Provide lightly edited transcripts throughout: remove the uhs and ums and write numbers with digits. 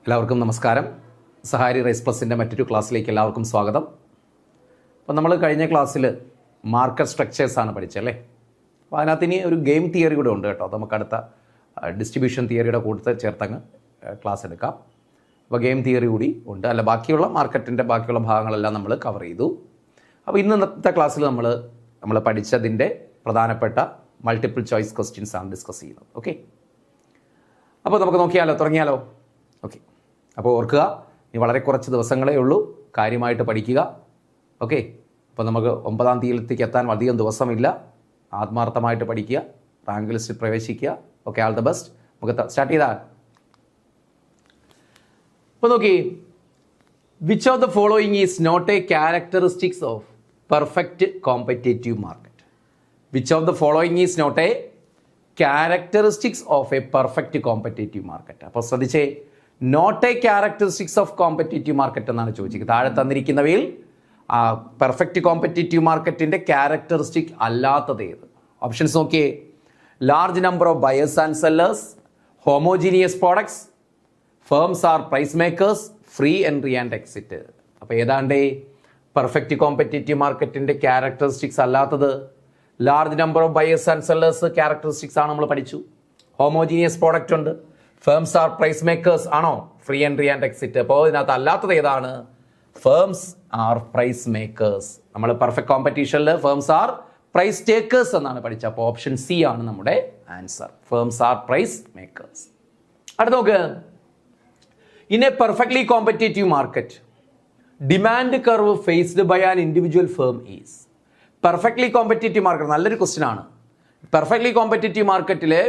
എല്ലാവർക്കും നമസ്കാരം. സഹാരി റൈസ് പ്ലസിൻ്റെ മറ്റൊരു ക്ലാസ്സിലേക്ക് എല്ലാവർക്കും സ്വാഗതം. അപ്പോൾ നമ്മൾ കഴിഞ്ഞ ക്ലാസ്സിൽ മാർക്കറ്റ് സ്ട്രക്ചേഴ്സാണ് പഠിച്ചല്ലേ. അപ്പോൾ അതിനകത്ത് ഇനി ഒരു ഗെയിം തിയറി കൂടെ ഉണ്ട് കേട്ടോ. അത് നമുക്ക് അടുത്ത ഡിസ്ട്രിബ്യൂഷൻ തിയറിയുടെ കൂട്ടത്തിൽ ചേർത്തങ്ങ് ക്ലാസ് എടുക്കാം. അപ്പോൾ ഗെയിം തിയറി കൂടി ഉണ്ട്. ബാക്കിയുള്ള മാർക്കറ്റിൻ്റെ ബാക്കിയുള്ള ഭാഗങ്ങളെല്ലാം നമ്മൾ കവർ ചെയ്തു. അപ്പോൾ ഇന്നത്തെ ക്ലാസ്സിൽ നമ്മൾ പഠിച്ചതിൻ്റെ പ്രധാനപ്പെട്ട മൾട്ടിപ്പിൾ ചോയ്സ് ക്വസ്റ്റ്യൻസ് ആണ് ഡിസ്കസ് ചെയ്യുന്നത്. ഓക്കെ, അപ്പോൾ നമുക്ക് തുടങ്ങിയാലോ. ഓക്കെ, അപ്പോൾ ഓർക്കുക, ഇനി വളരെ കുറച്ച് ദിവസങ്ങളേ ഉള്ളൂ, കാര്യമായിട്ട് പഠിക്കുക. ഓക്കെ, അപ്പോൾ നമുക്ക് 9-ാം തീയതിയിലേക്ക് എത്താൻ അധികം ദിവസമില്ല. ആത്മാർത്ഥമായിട്ട് പഠിക്കുക, റാങ്ക് ലിസ്റ്റിൽ പ്രവേശിക്കുക. Okay, all the best. നമുക്ക് സ്റ്റാർട്ട് ചെയ്താൽ. അപ്പോൾ നോക്കി, which of the following is not a characteristics of perfect competitive market? Which of the following is not a characteristics of a perfect competitive market? അപ്പോൾ ശ്രദ്ധിച്ചേ, not a characteristics of competitive market എന്നാണ് ചോദിച്ചത്. താഴെ തന്നിരിക്കുന്നവയിൽ perfect competitive മാർക്കറ്റിൻ്റെ characteristic അല്ലാത്തത് ഏത്? Options നോക്കിയേ. Large number of buyers and sellers, homogeneous products, firms are price makers, free entry and exit. അപ്പോൾ ഏതാണ്ട് പെർഫെക്റ്റ് കോമ്പറ്റേറ്റീവ് മാർക്കറ്റിൻ്റെ ക്യാരക്ടറിസ്റ്റിക്സ് അല്ലാത്തത് large number of buyers and sellers characteristics ആണ് നമ്മൾ പഠിച്ചു. ഹോമോജീനിയസ് പ്രോഡക്റ്റ് ഉണ്ട്, ഫേംസ് ആർ പ്രൈസ് മേക്കേഴ്സ് ആണോ, free entry and exit. അപ്പോൾ ഇതിനകത്ത് അല്ലാത്തത് ഏതാണ്? Firms are price makers. നമ്മൾ പെർഫെക്റ്റ് കോമ്പറ്റീഷനിൽ ഫേംസ് ആർ പ്രൈസ് ടേക്കേഴ്സ് എന്നാണ് പഠിച്ചത്. അപ്പോൾ ഓപ്ഷൻ സി ആണ് നമ്മുടെ answer, firms are price makers. അടുത്ത നോക്ക്, in a perfectly competitive market demand curve faced by an individual firm is. Perfectly competitive market നല്ലൊരു ക്വസ്റ്റ്യൻ ആണ്. പെർഫെക്റ്റ്ലി കോമ്പറ്റേറ്റീവ് മാർക്കറ്റിലെ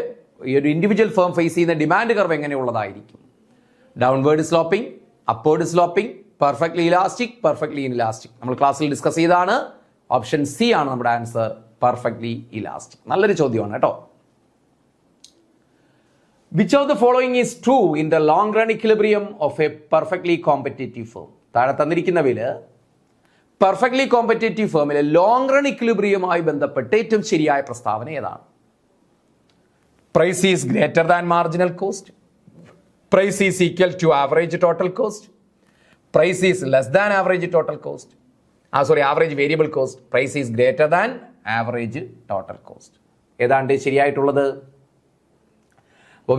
ഈ ഒരു ഇൻഡിവിജ്വൽ ഫേം ഫേസ് ചെയ്യുന്ന ഡിമാൻഡ് കർവ് എങ്ങനെയുള്ളതായിരിക്കും? Downward sloping, upward sloping, perfectly elastic, perfectly inelastic. നമ്മൾ ക്ലാസ്സിൽ discuss ചെയ്താണ്. ഓപ്ഷൻ സി ആണ് നമ്മുടെ ആൻസർ, പെർഫെക്റ്റ്ലി ഇലാസ്റ്റിക്. നല്ലൊരു ചോദ്യമാണ് കേട്ടോ. Which of the following is true in the long run equilibrium of a perfectly competitive firm? താഴെ തന്നിരിക്കുന്നവയിൽ പെർഫെക്റ്റ്ലി കോമ്പറ്റേറ്റീവ് ഫേമിലെ ലോങ് റൺ ഇക്വിലിബ്രിയവുമായി ബന്ധപ്പെട്ട് ഏറ്റവും ശരിയായ പ്രസ്താവന ഏതാണ്? Price is greater than marginal cost. Price is equal to average total cost. Price is less than average total cost. Average variable cost. Price is greater than average total cost. ഏതാണ്ട് ശരിയായിട്ടുള്ളത്?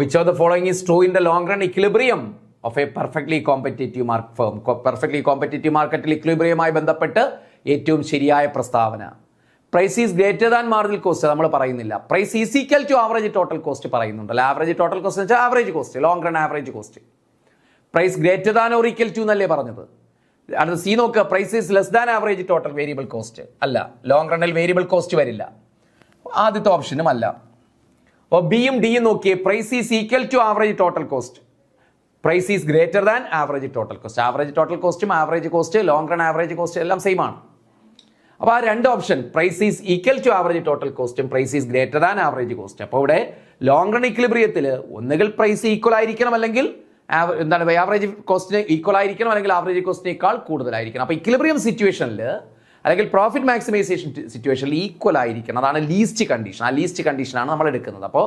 Which of the following is true in the long run equilibrium of a perfectly competitive firm? Perfectly competitive market equilibrium ആയി ബന്ധപ്പെട്ട് ഏറ്റവും ശരിയായ പ്രസ്താവന. Price is greater than marginal cost നമ്മൾ പറയുന്നില്ല. Price is equal to average total cost പറയുന്നുണ്ടല്ലോ. Average total cost എന്ന് വെച്ചാൽ average cost, long run average cost. Price greater than or equal to എന്നല്ലേ പറഞ്ഞത്? അടുത്ത സി നോക്കുക, price is less than average total variable cost അല്ല, long റണ്ണിൽ variable cost വരില്ല. ആദ്യത്തെ ഓപ്ഷനും അല്ല. അപ്പോൾ ബിയും ഡിയും നോക്കിയേ, price is equal to average total cost, price is greater than average total cost. Average total കോസ്റ്റും average cost, long run average cost എല്ലാം സെയിം ആണ്. അപ്പോൾ ആ രണ്ട് option, price is equal to average total കോസ്റ്റും price is greater than average cost. അപ്പോൾ ഇവിടെ long run ഇക്വിലിബ്രിയത്തിൽ ഒന്നുകിൽ പ്രൈസ് ഈക്വൽ ആയിരിക്കണം, അല്ലെങ്കിൽ ആവറേജ് കോസ്റ്റിന് ഈക്വൽ ആയിരിക്കണം, അല്ലെങ്കിൽ ആവറേജ് കോസ്റ്റിനേക്കാൾ കൂടുതലായിരിക്കണം. അപ്പോൾ ഇക്വിലിബ്രിയം സിറ്റുവേഷനിൽ അല്ലെങ്കിൽ പ്രോഫിറ്റ് മാക്സിമൈസേഷൻ സിറ്റുവേഷനിൽ ഈക്വൽ ആയിരിക്കണം. അതാണ് ലീസ്റ്റ് കണ്ടീഷൻ. ആ ലീസ്റ്റ് കണ്ടീഷനാണ് നമ്മൾ എടുക്കുന്നത്. അപ്പോൾ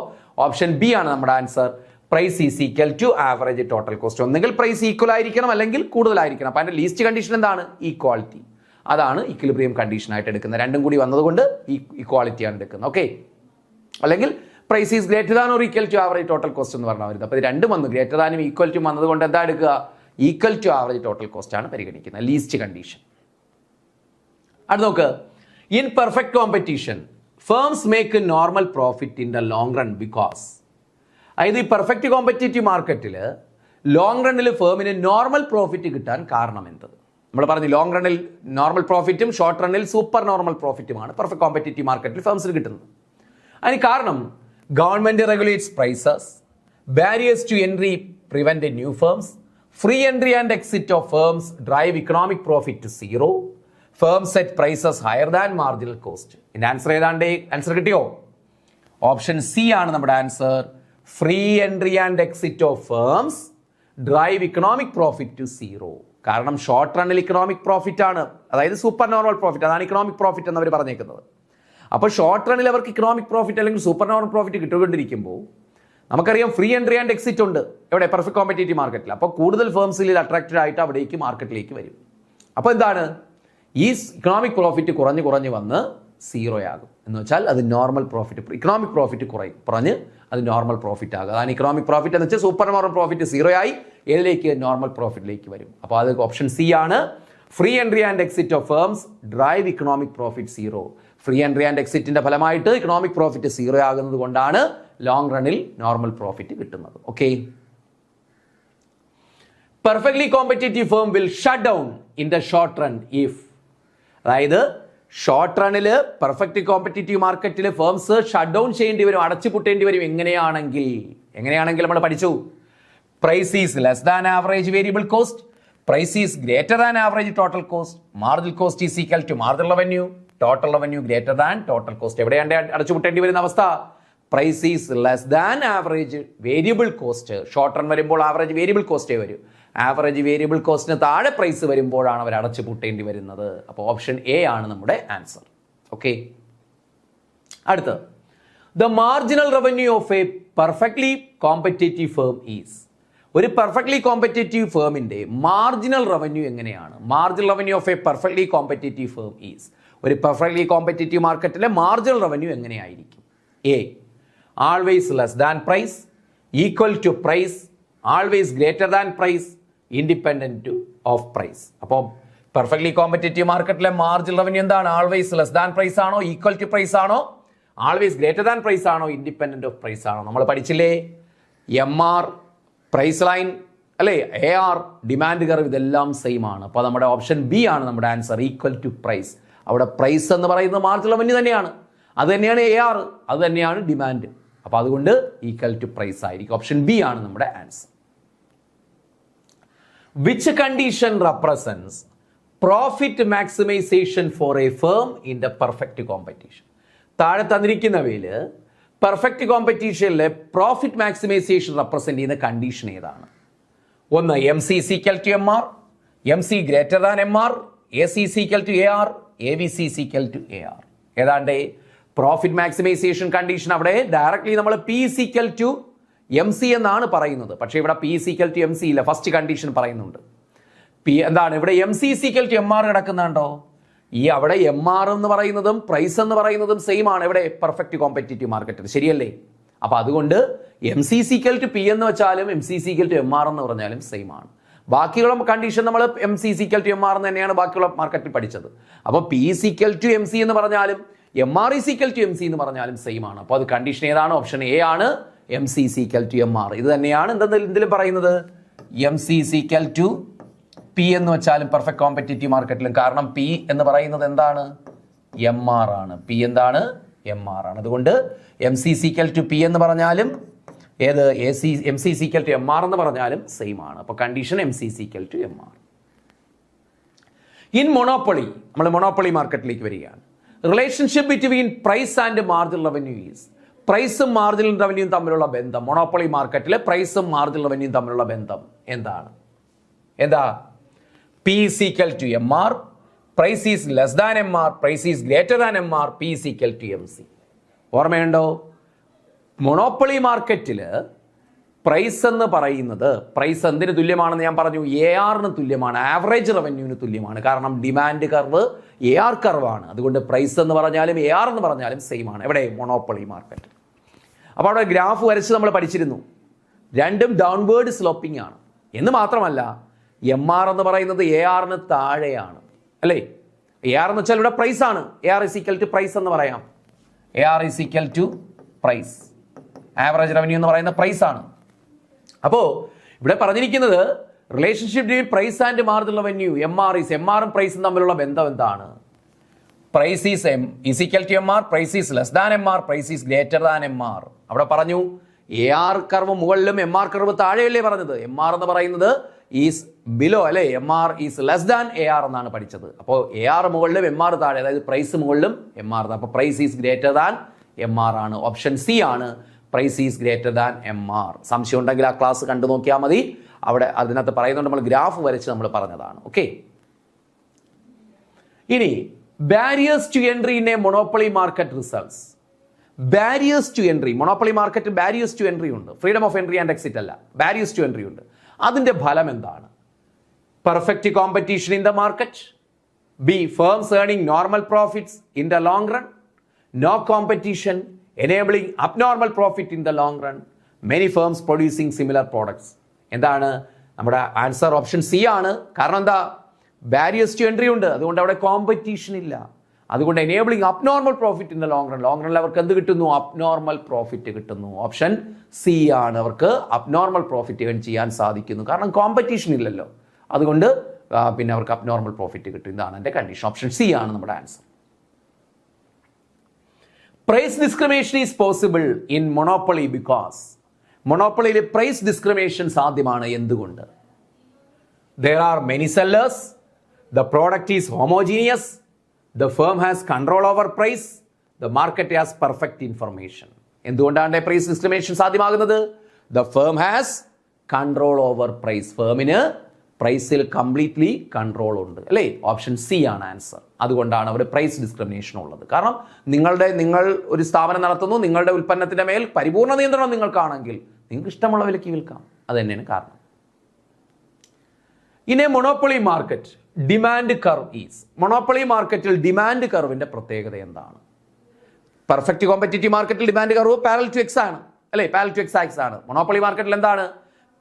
ഓപ്ഷൻ ബി ആണ് നമ്മുടെ answer, price is equal to average total cost. ഒന്നുകിൽ പ്രൈസ് ഈക്വൽ ആയിരിക്കണം, അല്ലെങ്കിൽ കൂടുതലായിരിക്കണം. അപ്പോൾ അതിൻ്റെ ലീസ്റ്റ് കണ്ടീഷൻ എന്താണ്? ഈക്വാളിറ്റി. അതാണ് ഇക്വിലിബ്രിയം കണ്ടീഷൻ ആയിട്ട് എടുക്കുന്നത്. രണ്ടും കൂടി വന്നതുകൊണ്ട് ഇക്വാളിറ്റിയാണ് എടുക്കുന്നത്. ഓക്കെ, അല്ലെങ്കിൽ price is greater than or equal to average total cost എന്ന് പറഞ്ഞാൽ വരുന്നത്. അപ്പോൾ ഇത് രണ്ടും വന്നു, ഗ്രേറ്റർ ദാനും ഈക്വൽ ടു വന്നതുകൊണ്ട് എന്താ എടുക്കുക? Equal to average total cost ആണ് പരിഗണിക്കുന്നത്, ലീസ്റ്റ് കണ്ടീഷൻ. അത് നോക്ക്, in perfect competition firms make normal profit in the long run because. അതായത് ഈ പെർഫെക്റ്റ് കോമ്പറ്റേറ്റീവ് മാർക്കറ്റിൽ ലോങ് റണ്ണിൽ ഫേമിന് നോർമൽ പ്രോഫിറ്റ് കിട്ടാൻ കാരണം എന്ത്? നമ്മൾ പറഞ്ഞു, ലോങ് റണ്ണിൽ നോർമൽ പ്രോഫിറ്റും ഷോർട്ട് റണ്ണിൽ സൂപ്പർ നോർമൽ പ്രോഫിറ്റുമാണ് പെർഫെക്റ്റ് കോമ്പറ്റേറ്റീവ് മാർക്കറ്റിൽ ഫേംസിന് കിട്ടുന്നത്. അതിന് കാരണം government regulates prices, barriers to entry prevent new firms, free entry and exit of firms drive economic profit to zero, firms set prices higher than marginal cost. ഇതിന്റെ answer ഏതാണ്ട് answer കിട്ടിയോ? Option C ആണ് നമ്മുടെ answer, free entry and exit of firms drive economic profit to zero. കാരണം short റണ്ണിൽ economic profit ആണ്, അതായത് super normal profit, അതാണ് ഇക്കണോമിക് പ്രോഫിറ്റ് എന്ന് അവർ പറഞ്ഞേക്കുന്നത്. അപ്പോൾ ഷോർട്ട് റണ്ണിൽ അവർക്ക് ഇക്കണോമിക് പ്രോഫിറ്റ് അല്ലെങ്കിൽ സൂപ്പർ നോർമൽ പ്രോഫിറ്റ് കിട്ടുകൊണ്ടിരിക്കുമ്പോൾ നമുക്കറിയാം ഫ്രീ എൻട്രി ആൻഡ് എക്സിറ്റ് ഉണ്ട് എവിടെ പെർഫെക്റ്റ് കോമ്പറ്റേറ്റീവ് മാർക്കറ്റിൽ. അപ്പോൾ കൂടുതൽ ഫേംസിൽ അട്രാക്റ്റഡ് ആയിട്ട് അവിടേക്ക് മാർക്കറ്റിലേക്ക് വരും. അപ്പോൾ എന്താണ് ഈ ഇക്കണോമിക് പ്രോഫിറ്റ് കുറഞ്ഞ് വന്ന് സീറോ ആകും എന്ന് വെച്ചാൽ അത് നോർമൽ പ്രോഫിറ്റ്, ഇക്കണോമിക് പ്രോഫിറ്റ് കുറഞ്ഞ് അത് നോർമൽ പ്രോഫിറ്റ് ആകും. അതാണ് ഇക്കണോമിക് പ്രോഫിറ്റ് എന്ന് വെച്ചാൽ സൂപ്പർ നോർമൽ പ്രോഫിറ്റ് സീറോ ആയി ഏതിലേക്ക് നോർമൽ പ്രോഫിറ്റിലേക്ക് വരും. അപ്പോൾ അത് ഓപ്ഷൻ സി ആണ്. Free entry and exit of firms drive economic profit zero. Free entry and എക്സിറ്റിന്റെ ഫലമായിട്ട് ഇക്കണോമിക് പ്രോഫിറ്റ് സീറോ ആകുന്നത് കൊണ്ടാണ് ലോങ് റണ്ണിൽ നോർമൽ പ്രോഫിറ്റ് കിട്ടുന്നത്. Okay, perfectly competitive firm will shut down in the short run if, അതായത് short റണ്ണിൽ perfect competitive മാർക്കറ്റിൽ firms shut down ചെയ്യേണ്ടി വരും, അടച്ചുപൂട്ടേണ്ടി വരും. എങ്ങനെയാണെങ്കിൽ നമ്മൾ പഠിച്ചു, price is less than average variable cost, price is greater than average total cost, marginal cost is equal to marginal revenue, total revenue greater than total cost. എവിടെയാണ് അടച്ചുപൂട്ടേണ്ടി വരുന്ന അവസ്ഥ? Price is less than average variable cost. Short run വരുമ്പോൾ average variable കോസ്റ്റേ വരും. Average variable കോസ്റ്റിന് താഴെ price വരുമ്പോഴാണ് അവർ അടച്ചുപൂട്ടേണ്ടി വരുന്നത്. അപ്പോൾ ഓപ്ഷൻ എ ആണ് നമ്മുടെ ആൻസർ. ഓക്കെ, അടുത്ത് the marginal revenue of a perfectly competitive firm is. ഒരു പെർഫെക്റ്റ്ലി കോമ്പറ്റേറ്റീവ് ഫേമിന്റെ മാർജിനൽ റവന്യൂ എങ്ങനെയാണ്? Marginal revenue of a perfectly competitive firm is. ഒരു പെർഫെക്റ്റ്ലി കോമ്പറ്റേറ്റീവ് മാർക്കറ്റിലെ മാർജിനൽ റവന്യൂ എങ്ങനെയായിരിക്കും? A, always less than price, equal to price, always greater than price, independent of price. അപ്പോൾ perfectly competitive മാർക്കറ്റിലെ marginal revenue എന്താണ്? Always less than price ആണോ, equal to price ആണോ, always greater than price ആണോ, independent of price ആണോ? നമ്മൾ പഠിച്ചില്ലേ, M R price line അല്ലേ, എ ആർ ഡിമാൻഡ് കർവ്, ഇതെല്ലാം സെയിം ആണ്. അപ്പോൾ നമ്മുടെ ഓപ്ഷൻ ബി ആണ് നമ്മുടെ ആൻസർ, ഈക്വൽ ടു പ്രൈസ്. അവിടെ പ്രൈസ് എന്ന് പറയുന്നത് മാർജിനൽ റവന്യൂ തന്നെയാണ്, അത് തന്നെയാണ് എ ആർ, അത് തന്നെയാണ് ഡിമാൻഡ്. അപ്പോൾ അതുകൊണ്ട് ഈക്വൽ ടു പ്രൈസ് ആയിരിക്കും. ഓപ്ഷൻ ബി ആണ് നമ്മുടെ answer. Which condition represents profit maximization for a firm in the perfect competition? താഴെ തന്നിരിക്കുന്നവയിൽ പെർഫെക്റ്റ് കോമ്പറ്റീഷനിലെ പ്രോഫിറ്റ് മാക്സിമൈസേഷൻ റെപ്രസെന്റ് ചെയ്യുന്ന കണ്ടീഷൻ ഏതാണ്? ഒന്ന്, M C equal to M R, M C greater than M R, A C equal to A R, A V C equal to A R. ഏതാണ്ട് profit maximisation condition അവിടെ directly നമ്മൾ P equal to M C എന്നാണ് പറയുന്നത്. പക്ഷേ ഇവിടെ P equal to M C ഇല്ല, first condition പറയുന്നുണ്ട്. P എന്താണ് ഇവിടെ M C equal to M R കിടക്കുന്നുണ്ടോ? ഈ അവിടെ എം ആർ എന്ന് പറയുന്നതും പ്രൈസ് എന്ന് പറയുന്നതും സെയിം ആണ് ഇവിടെ പെർഫെക്റ്റ് കോമ്പറ്റേറ്റീവ് മാർക്കറ്റിൽ, ശരിയല്ലേ? അപ്പൊ അതുകൊണ്ട് M C equal to P എന്ന് വെച്ചാലും M C equal to M R എന്ന് പറഞ്ഞാലും സെയിം ആണ്. ബാക്കിയുള്ള കണ്ടീഷൻ നമ്മൾ M C equal to M R എന്ന് തന്നെയാണ് ബാക്കിയുള്ള മാർക്കറ്റിൽ പഠിച്ചത്. അപ്പോൾ P equal to M C എന്ന് പറഞ്ഞാലും M R equal to M C എന്ന് പറഞ്ഞാലും സെയിം ആണ്. അപ്പോൾ അത് കണ്ടീഷൻ ഏതാണ്? ഓപ്ഷൻ എ ആണ്, M C equal to M R. ഇത് തന്നെയാണ് എന്തെങ്കിലും പറയുന്നത്, M C equal to P എന്ന് വെച്ചാലും പെർഫെക്റ്റ് കോമ്പറ്റേറ്റീവ് മാർക്കറ്റിലും. കാരണം പി എന്ന് പറയുന്നത് എന്താണ്? എം ആർ ആണ്. പി എന്താണ്? എം ആർ ആണ്. അതുകൊണ്ട് M C equal to P എന്ന് പറഞ്ഞാലും ഏത് M C equal to M R എന്ന് പറഞ്ഞാലും സെയിം ആണ്. അപ്പോൾ condition M C equal to M R. In monopoly, നമ്മൾ മൊണോപ്പൊളി മാർക്കറ്റിലേക്ക് വരികയാണ്. Relationship between price and marginal revenue is. പ്രൈസും മാർജിനൽ റവന്യൂയും തമ്മിലുള്ള ബന്ധം, മൊണോപ്പൊളി മാർക്കറ്റിലെ പ്രൈസും മാർജിനൽ റവന്യൂയും തമ്മിലുള്ള ബന്ധം എന്താണ്? എന്താ? P is equal to M R, price is less than M R, price is greater than M R, P is equal to M C. ഓർമ്മയുണ്ടോ? മൊണോപ്പൊളി മാർക്കറ്റിൽ പ്രൈസ് എന്ന് പറയുന്നത്, പ്രൈസ് എന്തിന് തുല്യമാണെന്ന് ഞാൻ പറഞ്ഞു, എ ആറിന് തുല്യമാണ്, ആവറേജ് റവന്യൂവിന് തുല്യമാണ്. കാരണം ഡിമാൻഡ് കർവ് എ ആർ കർവാണ്. അതുകൊണ്ട് പ്രൈസ് എന്ന് പറഞ്ഞാലും എ ആർ എന്ന് പറഞ്ഞാലും സെയിം ആണ് എവിടെ? Monopoly market. അപ്പോൾ അവിടെ ഗ്രാഫ് വരച്ച് നമ്മൾ പഠിച്ചിരുന്നു, രണ്ടും ഡൗൺവേർഡ് സ്ലോപ്പിംഗ് ആണ് എന്ന് മാത്രമല്ല എം ആർ എന്ന് പറയുന്നത് എ ആറിന് താഴെയാണ് അല്ലേ? എ ആർ എന്ന് വെച്ചാൽ ഇവിടെ പ്രൈസ് ആണ്. A R is equal to price എന്ന് പറയാം. A R is equal to price, average revenue എന്ന് പറയുന്ന പ്രൈസ് ആണ്. അപ്പോൾ ഇവിടെ പറഞ്ഞിരിക്കുന്നത് relationship between price and marginal revenue, M ആറും പ്രൈസും തമ്മിലുള്ള ബന്ധം എന്താണ്? Price is equal to M R, price is less than M R, price is greater than M R. അവിടെ പറഞ്ഞു എ ആർ കർവ് മുകളിലും എം ആർ കർവ് താഴെയല്ലേ പറഞ്ഞത്? എം ആർ എന്ന് പറയുന്നത് ഈസ് ബിലോ അല്ലെ, M R is less than A R എന്നാണ് പഠിച്ചത്. അപ്പോൾ എ ആർ മുകളിലും എം ആർ താഴെ, അതായത് പ്രൈസ് മുകളിലും എം ആർ. അപ്പോൾ price is greater than M R ആണ്. ഓപ്ഷൻ സി ആണ്, price is greater than M R. സംശയം ഉണ്ടെങ്കിൽ ആ ക്ലാസ് കണ്ടു നോക്കിയാൽ മതി, അവിടെ അതിനകത്ത് പറയുന്നുണ്ട്, നമ്മൾ ഗ്രാഫ് വരച്ച് നമ്മൾ പറഞ്ഞതാണ്. ഓക്കെ, ഇനി barriers to entry in a monopoly market results. Barriers to entry, monopoly market barriers to entry ഉണ്ട്, freedom of entry and exit അല്ല, ബാരിയേഴ്സ് ടു എൻട്രി ഉണ്ട്. അതിൻ്റെ ഫലം എന്താണ്? Perfect competition in the market, B firms earning normal profits in the long run, no competition enabling abnormal profit in the long run, many firms producing similar products. എന്താണ് നമ്മുടെ answer? Option C ആണ്. കാരണം എന്താ? Barriers to entry ഉണ്ട്, അതുകൊണ്ട് അവിടെ competition ഇല്ല. അതുകൊണ്ട് enabling abnormal profit in the long run, long റണ്ണിൽ അവർക്ക് എന്ത് കിട്ടുന്നു? അബ്നോർമൽ പ്രോഫിറ്റ് കിട്ടുന്നു. ഓപ്ഷൻ സി ആണ്, അവർക്ക് അബ്നോർമൽ പ്രോഫിറ്റ് ഏൺ ചെയ്യാൻ സാധിക്കുന്നു. കാരണം കോമ്പറ്റീഷൻ ഇല്ലല്ലോ, അതുകൊണ്ട് പിന്നെ അവർക്ക് അബ്നോർമൽ പ്രോഫിറ്റ് കിട്ടും. ഇതാണ് എൻ്റെ കണ്ടീഷൻ. ഓപ്ഷൻ സി ആണ് നമ്മുടെ answer. Price discrimination is possible in monopoly because, മൊണോപ്പൊളിയിൽ പ്രൈസ് ഡിസ്ക്രിമിനേഷൻ സാധ്യമാണ്. എന്തുകൊണ്ട്? there are many sellers, the product is homogeneous, the firm has control over price, the market has perfect information. എന്തുകൊണ്ടാണ് price discrimination സാധ്യമാകുന്നത്? the firm has control over price, ഫേമിന് പ്രൈസിൽ completely control ഉണ്ട്, അല്ലേ? Option C ആണ് answer. അതുകൊണ്ടാണ് അവിടെ price discrimination ഉള്ളത്. കാരണം നിങ്ങൾ ഒരു സ്ഥാപനം നടത്തുന്നു, നിങ്ങളുടെ ഉൽപ്പന്നത്തിന്റെ മേൽ പരിപൂർണ്ണ നിയന്ത്രണം നിങ്ങൾക്കാണെങ്കിൽ നിങ്ങൾക്ക് ഇഷ്ടമുള്ള വിലയ്ക്ക് വിൽക്കാം. അത് തന്നെയാണ് കാരണം. In a monopoly market demand curve is, monopoly മാർക്കറ്റിൽ ഡിമാൻഡ് കർവിന്റെ പ്രത്യേകത എന്താണ്? പെർഫെക്റ്റ് കോമ്പറ്റീറ്റീവ് മാർക്കറ്റിൽ demand curve parallel to X ആണ്, അല്ലേ? പാരലൽ ടു എക്സ് ആക്സിസ് ആണ്. മൊണോപ്പൊളി മാർക്കറ്റിൽ എന്താണ്?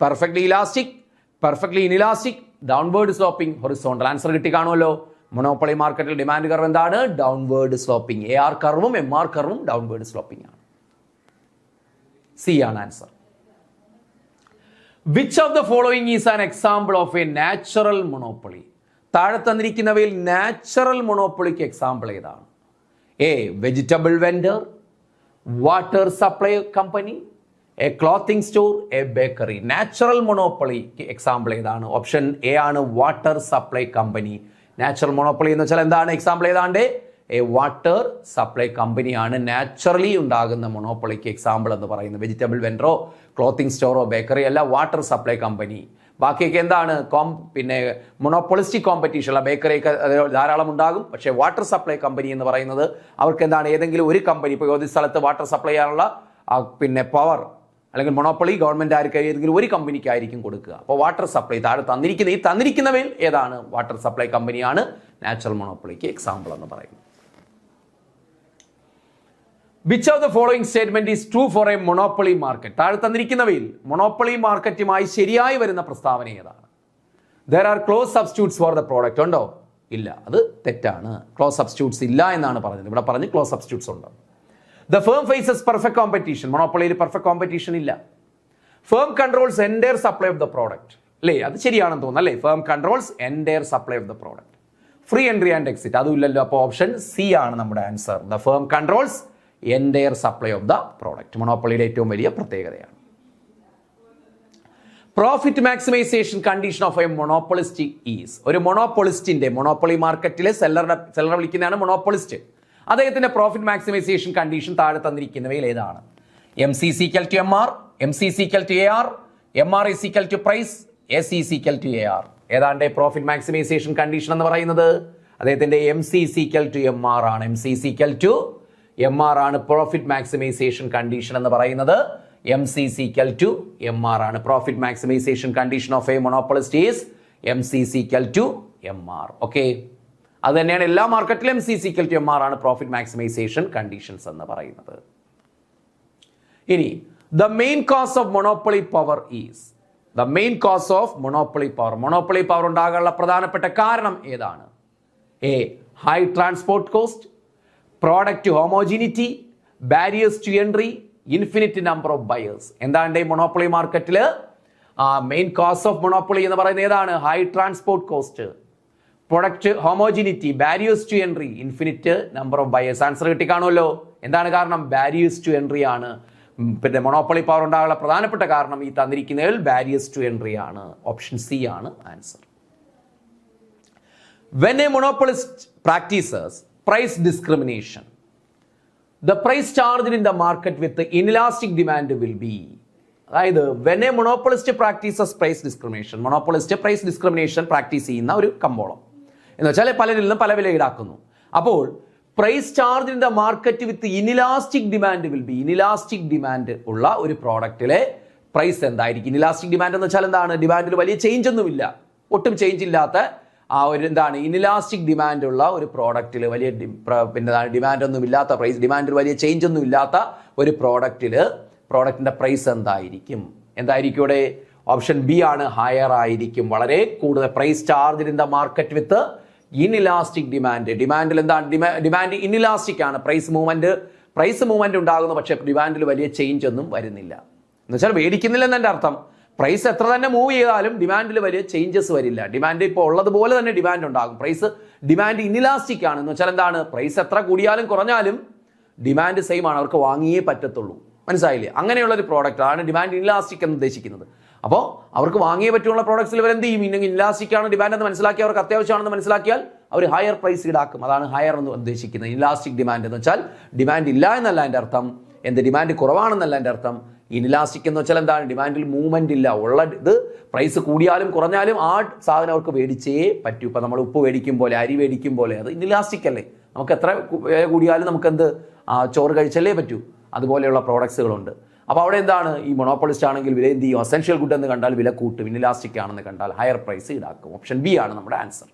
Perfectly elastic, perfectly inelastic, downward sloping, horizontal. Answer കിട്ടി കാണുമല്ലോ. മൊണോപ്പൊളി മാർക്കറ്റിൽ ഡിമാൻഡ് കർവ് എന്താണ്? Downward sloping. AR കർവും MR കർവും ഡൗൺവേർഡ് സ്ലോപ്പിംഗ് ആണ്. സി ആണ് answer. Which of the following is an example of A natural monopoly? താഴെ തന്നിരിക്കുന്നവയിൽ നാച്ചുറൽ മൊണോപ്പൊളിക്ക് എക്സാമ്പിൾ ഏതാണ്? A vegetable vendor, water supply company, a clothing store, a bakery. Natural മൊണോപ്പൊളിക്ക് example ഏതാണ്? Option A ആണ്, water supply company. Natural monopoly എന്ന് വെച്ചാൽ എന്താണ്? എക്സാമ്പിൾ ഏതാണ്ട് എ വാട്ടർ സപ്ലൈ കമ്പനിയാണ് നാച്ചുറലി ഉണ്ടാകുന്ന മൊണോപ്പൊളിക്ക് എക്സാമ്പിൾ എന്ന് പറയുന്നത്. വെജിറ്റബിൾ വെൻഡറോ ക്ലോത്തിങ് സ്റ്റോറോ ബേക്കറി അല്ല, വാട്ടർ സപ്ലൈ കമ്പനി. ബാക്കിയൊക്കെ എന്താണ്? പിന്നെ മൊണോപ്പൊളിസ്റ്റിക് കോമ്പറ്റീഷൻ ഉള്ള ബേക്കറിയൊക്കെ ധാരാളം ഉണ്ടാകും. പക്ഷേ വാട്ടർ സപ്ലൈ കമ്പനി എന്ന് പറയുന്നത് അവർക്ക് എന്താണ്? ഏതെങ്കിലും ഒരു കമ്പനി, ഇപ്പോൾ ഒരു സ്ഥലത്ത് വാട്ടർ സപ്ലൈ ചെയ്യാനുള്ള പിന്നെ പവർ അല്ലെങ്കിൽ മൊണോപ്പൊളി ഗവൺമെന്റ് ആയിരിക്കും ഏതെങ്കിലും ഒരു കമ്പനിക്കായിരിക്കും കൊടുക്കുക. അപ്പോൾ വാട്ടർ സപ്ലൈ താഴെ തന്നിരിക്കുന്നവയിൽ ഏതാണ്? വാട്ടർ സപ്ലൈ കമ്പനിയാണ് നാച്ചുറൽ മൊണോപ്പൊളിക്ക് എക്സാമ്പിൾ എന്ന് പറയുന്നത്. Which of the following statement is true for A monopoly market? താഴെ തന്നിരിക്കുന്നവയിൽ മൊണോപ്പൊളി മാർക്കറ്റുമായി ശരിയായി വരുന്ന പ്രസ്താവന ഏതാണ്? there are close substitutes for the product ഉണ്ടോ? ഇല്ല, അത് തെറ്റാണ്. ക്ലോസ് സബ്സ്റ്റിറ്റ്യൂട്ട്സ് ഇല്ല എന്നാണ് പറഞ്ഞത്. ഇവിടെ പറഞ്ഞ് ക്ലോസ് സബ്സ്റ്റിറ്റ്യൂട്ട്സ് ഉണ്ട്. The firm faces perfect competition. മൊണോപ്പൊളിയിൽ പെർഫെക്റ്റ് കോമ്പറ്റീഷൻ ഇല്ല. Firm controls entire supply of the product. അല്ലേ? അത് ശരിയാണെന്ന് തോന്നുന്നു, അല്ലേ? Firm controls entire supply of the product. Free entry and exit അതും ഇല്ലല്ലോ. അപ്പോൾ ഓപ്ഷൻ സി ആണ് നമ്മുടെ answer. The firm controls entire supply of the product. മൊണോപ്പൊളിയുടെ ഏറ്റവും വലിയ പ്രത്യേകതയാണ്. Profit maximisation condition of a monopolist is. ഒരു മൊണോപ്പൊളിസ്റ്റിന്റെ, മൊണോപ്പൊളി മാർക്കറ്റിലെ സെല്ലറെ വിളിക്കുന്നതാണ് മൊണോപ്പൊളിസ്റ്റ്. അദ്ദേഹത്തിന്റെ പ്രോഫിറ്റ് മാക്സിമൈസേഷൻ കണ്ടീഷൻ താഴെ തന്നിരിക്കുന്നവയിൽ ഏതാണ്? MCC = MR, MCC = AR, MR = price, AC = AR. ഏതാണ്ട് പ്രോഫിറ്റ് മാക്സിമൈസേഷൻ കണ്ടീഷൻ എന്ന് പറയുന്നത് അദ്ദേഹത്തിന്റെ MCC = MR ആണ്. MCC = MR ആണ് പ്രോഫിറ്റ് മാക്സിമൈസേഷൻ കണ്ടീഷൻ എന്ന് പറയുന്നത്. MCC = MR ആണ്. Profit maximisation condition of a monopolist is MCC = MR. Okay, അത് തന്നെയാണ് എല്ലാ മാർക്കറ്റിലും MCC = MR ആണ് പ്രോഫിറ്റ് മാക്സിമൈസേഷൻ കണ്ടീഷൻസ് എന്ന് പറയുന്നത്. ഇനി the main cause of monopoly power is. The main cause of monopoly power, monopoly power ഉണ്ടാകാനുള്ള പ്രധാനപ്പെട്ട കാരണം ഏതാണ്? A high transport cost, product homogeneity, barriers to entry, infinite number of buyers. എന്താണ് monopoly മാർക്കറ്റിൽ main cause of monopoly എന്ന് പറയുന്നത് ഏതാണ്? High transport cost, product homogeneity, barriers to entry, infinite number of buyers. Answer കിട്ടിക്കാണുമല്ലോ. എന്താണ് കാരണം? Barriers to entry ആണ്. പിന്നെ മൊണോപ്പൊളി പവർ ഉണ്ടാകാനുള്ള പ്രധാനപ്പെട്ട കാരണം ഈ തന്നിരിക്കുന്നതിൽ ബാരിയേഴ്സ് ടു എൻട്രി ആണ്. ഓപ്ഷൻ സി ആണ് answer. When a monopolist practices price discrimination, the price charged in the market with the inelastic demand will be. അതായത് when a monopolist practices price discrimination, monopolist price discrimination practice ചെയ്യുന്ന ഒരു കമ്പോളം എന്ന് വെച്ചാൽ പലരിൽ നിന്നും പല വില ഈടാക്കുന്നു. അപ്പോൾ price charge in the market with inelastic demand will be. Inelastic demand ഉള്ള ഒരു പ്രോഡക്റ്റിലെ പ്രൈസ് എന്തായിരിക്കും? ഇനിലാസ്റ്റിക് ഡിമാൻഡ് എന്ന് വെച്ചാൽ എന്താണ്? ഡിമാൻഡിൽ വലിയ ചേഞ്ച് ഒന്നുമില്ല, ഒട്ടും ചേഞ്ച് ഇല്ലാത്ത ആ ഒരു എന്താണ് ഇനിലാസ്റ്റിക് ഡിമാൻഡ് ഉള്ള ഒരു പ്രോഡക്റ്റിൽ വലിയ ഡിമാൻഡ് ഒന്നും ഇല്ലാത്ത പ്രൈസ്, ഡിമാൻഡിൽ വലിയ ചേഞ്ച് ഒന്നും ഇല്ലാത്ത ഒരു പ്രോഡക്റ്റിന്റെ പ്രൈസ് എന്തായിരിക്കും? ഇവിടെ ഓപ്ഷൻ ബി ആണ്, ഹയർ ആയിരിക്കും, വളരെ കൂടുതൽ. Price charge in the market with inelastic demand. ഡിമാൻഡിൽ എന്താണ്? ഡിമാൻഡ് ഇൻഇലാസ്റ്റിക് ആണ്, പ്രൈസ് മൂവ്മെന്റ് ഉണ്ടാകുന്നു, പക്ഷേ ഡിമാൻഡിൽ വലിയ ചേഞ്ച് ഒന്നും വരുന്നില്ല. എന്ന് വെച്ചാൽ മേടിക്കുന്നില്ല എന്നെ അർത്ഥം. പ്രൈസ് എത്ര തന്നെ മൂവ് ചെയ്താലും ഡിമാൻഡിൽ വലിയ ചേഞ്ചസ് വരില്ല. ഡിമാൻഡ് ഇപ്പോൾ ഉള്ളതുപോലെ തന്നെ ഡിമാൻഡ് ഉണ്ടാകും. ഡിമാൻഡ് ഇൻഇലാസ്റ്റിക് ആണ്. എന്ന് വെച്ചാൽ എന്താണ്? പ്രൈസ് എത്ര കൂടിയാലും കുറഞ്ഞാലും ഡിമാൻഡ് സെയിം ആണ്, അവർക്ക് വാങ്ങിയേ പറ്റത്തുള്ളൂ. മനസ്സിലായില്ലേ? അങ്ങനെയുള്ള ഒരു പ്രോഡക്റ്റ് ആണ് ഡിമാൻഡ് ഇൻഇലാസ്റ്റിക് എന്ന് ഉദ്ദേശിക്കുന്നത്. അപ്പോൾ അവർക്ക് വാങ്ങിയേ പറ്റുള്ള പ്രോഡക്ട്സിൽ ഇവർ എന്ത് ചെയ്യും? ഇൻഇലാസ്റ്റിക് ആണ് ഡിമാൻഡ് എന്ന് മനസ്സിലാക്കി, അവർക്ക് അത്യാവശ്യമാണെന്ന് മനസ്സിലാക്കിയാൽ അവർ ഹയർ പ്രൈസ് ഈടാക്കും. അതാണ് ഹയർ എന്ന് ഉദ്ദേശിക്കുന്നത്. ഇൻഇലാസ്റ്റിക് ഡിമാൻഡ് എന്ന് വെച്ചാൽ ഡിമാൻഡ് ഇല്ല എന്നല്ല എൻ്റെ അർത്ഥം, ഡിമാൻഡ് കുറവാണെന്നല്ല എൻ്റെ അർത്ഥം. ഇൻഇലാസ്റ്റിക് എന്ന് വെച്ചാൽ എന്താണ്? ഡിമാൻഡിൽ മൂവ്മെന്റ് ഇല്ല, ഉള്ള ഇത് പ്രൈസ് കൂടിയാലും കുറഞ്ഞാലും ആ സാധനം അവർക്ക് മേടിച്ചേ പറ്റൂ. ഇപ്പം നമ്മൾ ഉപ്പ് മേടിക്കും പോലെ, അരി മേടിക്കും പോലെ, അത് ഇൻഇലാസ്റ്റിക് അല്ലേ? നമുക്ക് എത്ര കൂടിയാലും നമുക്ക് ചോറ് കഴിച്ചല്ലേ പറ്റൂ. അതുപോലെയുള്ള പ്രോഡക്ട്സുകളുണ്ട്. അപ്പോൾ അവിടെ എന്താണ്? ഈ മൊണോപ്പൊളിസ്റ്റ് ആണെങ്കിൽ വില എന്ത് ചെയ്യും? എസെൻഷ്യൽ ഗുഡ് എന്ന് കണ്ടാൽ വില കൂട്ടും, ഇൻഇലാസ്റ്റിക് ആണെന്ന് കണ്ടാൽ ഹയർ പ്രൈസ് ഈടാക്കും. ഓപ്ഷൻ ബി ആണ് നമ്മുടെ answer.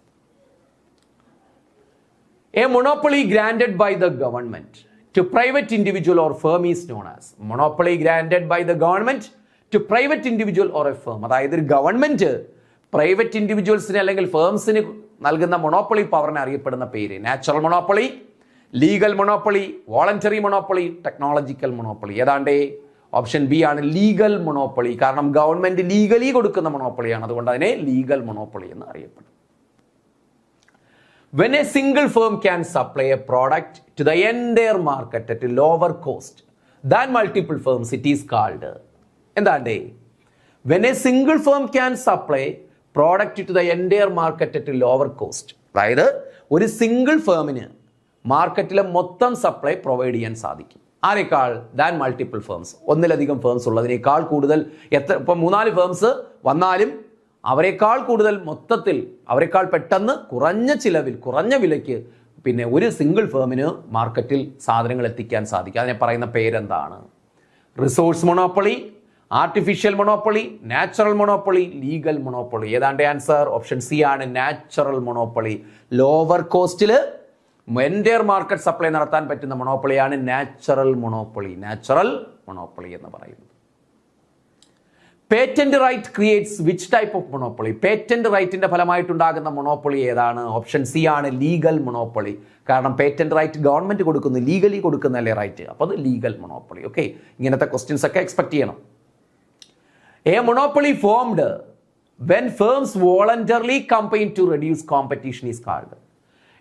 A monopoly granted by the government to private individual or firm is known as. Monopoly granted by the government to private individual or a firm. അതായത് government private ഇൻഡിവിജ്വൽസിന് അല്ലെങ്കിൽ ഫേംസിന് നൽകുന്ന monopoly പവറിനെ അറിയപ്പെടുന്ന പേര് natural monopoly, legal monopoly, voluntary monopoly, technological monopoly. ഏതാണ്ട് option B ആണ് legal monopoly. കാരണം government legally കൊടുക്കുന്ന മൊണോപ്പൊളിയാണ്, അതുകൊണ്ട് അതിനെ ലീഗൽ മൊണോപ്പൊളി എന്ന് അറിയപ്പെടും. When a single firm can supply a product to the entire market at a lower cost than multiple firms, it is called. എന്താണ്? When a single firm can supply product to the entire market at a lower cost. അതായത് ഒരു single ഫേമിന് മാർക്കറ്റിലെ മൊത്തം supply provide ചെയ്യാൻ സാധിക്കും. ആരെക്കാൾ? Than multiple firms. ഒന്നിലധികം firms ഉള്ളതിനേക്കാൾ കൂടുതൽ. ഇപ്പം 3-4 ഫേംസ് വന്നാലും അവരെക്കാൾ കൂടുതൽ മൊത്തത്തിൽ, അവരെക്കാൾ പെട്ടെന്ന് കുറഞ്ഞ ചിലവിൽ, കുറഞ്ഞ വിലയ്ക്ക് ഒരു സിംഗിൾ ഫേമിന് മാർക്കറ്റിൽ സാധനങ്ങൾ എത്തിക്കാൻ സാധിക്കും. അതിനെ പറയുന്ന പേരെന്താണ്? Resource monopoly, artificial monopoly, natural monopoly, legal monopoly. ഏതാണ്ട് ആൻസർ ഓപ്ഷൻ സി ആണ്, നാച്ചുറൽ മൊണോപ്പൊളി. ലോവർ കോസ്റ്റിൽ എൻറ്റയർ മാർക്കറ്റ് സപ്ലൈ നടത്താൻ പറ്റുന്ന മൊണോപ്പൊളിയാണ് നാച്ചുറൽ മൊണോപ്പൊളി. നാച്ചുറൽ മൊണോപ്പൊളി എന്ന് പറയുന്നത്. Patent right creates which type of monopoly? Patent റൈറ്റിന്റെ ഫലമായിട്ടുണ്ടാകുന്ന മൊണോപ്പൊളി ഏതാണ്? ഓപ്ഷൻ സി ആണ്, ലീഗൽ മൊണോപ്പൊളി. കാരണം പേറ്റന്റ് റൈറ്റ് ഗവൺമെന്റ് കൊടുക്കുന്നു, ലീഗലി കൊടുക്കുന്നല്ലേ റൈറ്റ്, അപ്പോൾ അത് ലീഗൽ മൊണോപ്പൊളി. ഓക്കെ, ഇങ്ങനത്തെ ക്വസ്റ്റ്യൻസ് ഒക്കെ എക്സ്പെക്ട് ചെയ്യണം. A monopoly formed when firms voluntarily combine to reduce competition is called.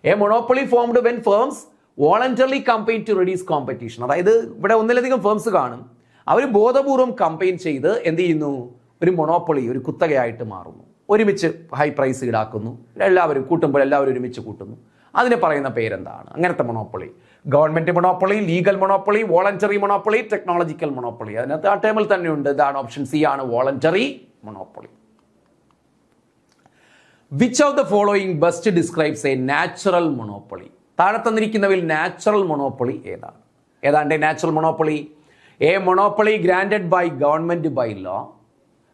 A monopoly formed when firms voluntarily combine to reduce competition. അതായത് ഇവിടെ ഒന്നിലധികം ഫേംസ് കാണും, അവർ ബോധപൂർവം കമ്പൈൻ ചെയ്ത് എന്ത് ചെയ്യുന്നു? ഒരു മൊണോപ്പൊളി, ഒരു കുത്തകയായിട്ട് മാറുന്നു. ഒരുമിച്ച് ഹൈ പ്രൈസ് ഈടാക്കുന്നു, എല്ലാവരും കൂട്ടുമ്പോൾ എല്ലാവരും ഒരുമിച്ച് കൂട്ടുന്നു. അതിന് പറയുന്ന പേരെന്താണ്? അങ്ങനത്തെ monopoly. Government monopoly, legal monopoly, voluntary monopoly, technological monopoly. അതിനകത്ത് ആ ടേമിൽ തന്നെയുണ്ട്. ഇതാണ് ഓപ്ഷൻ സി ആണ്, voluntary monopoly. Which of the following best describes a natural monopoly? താഴെ തന്നിരിക്കുന്നവയിൽ നാച്ചുറൽ മൊണോപ്പൊളി ഏതാണ്? ഏതാണ്ട് natural monopoly? A monopoly granted by government by law,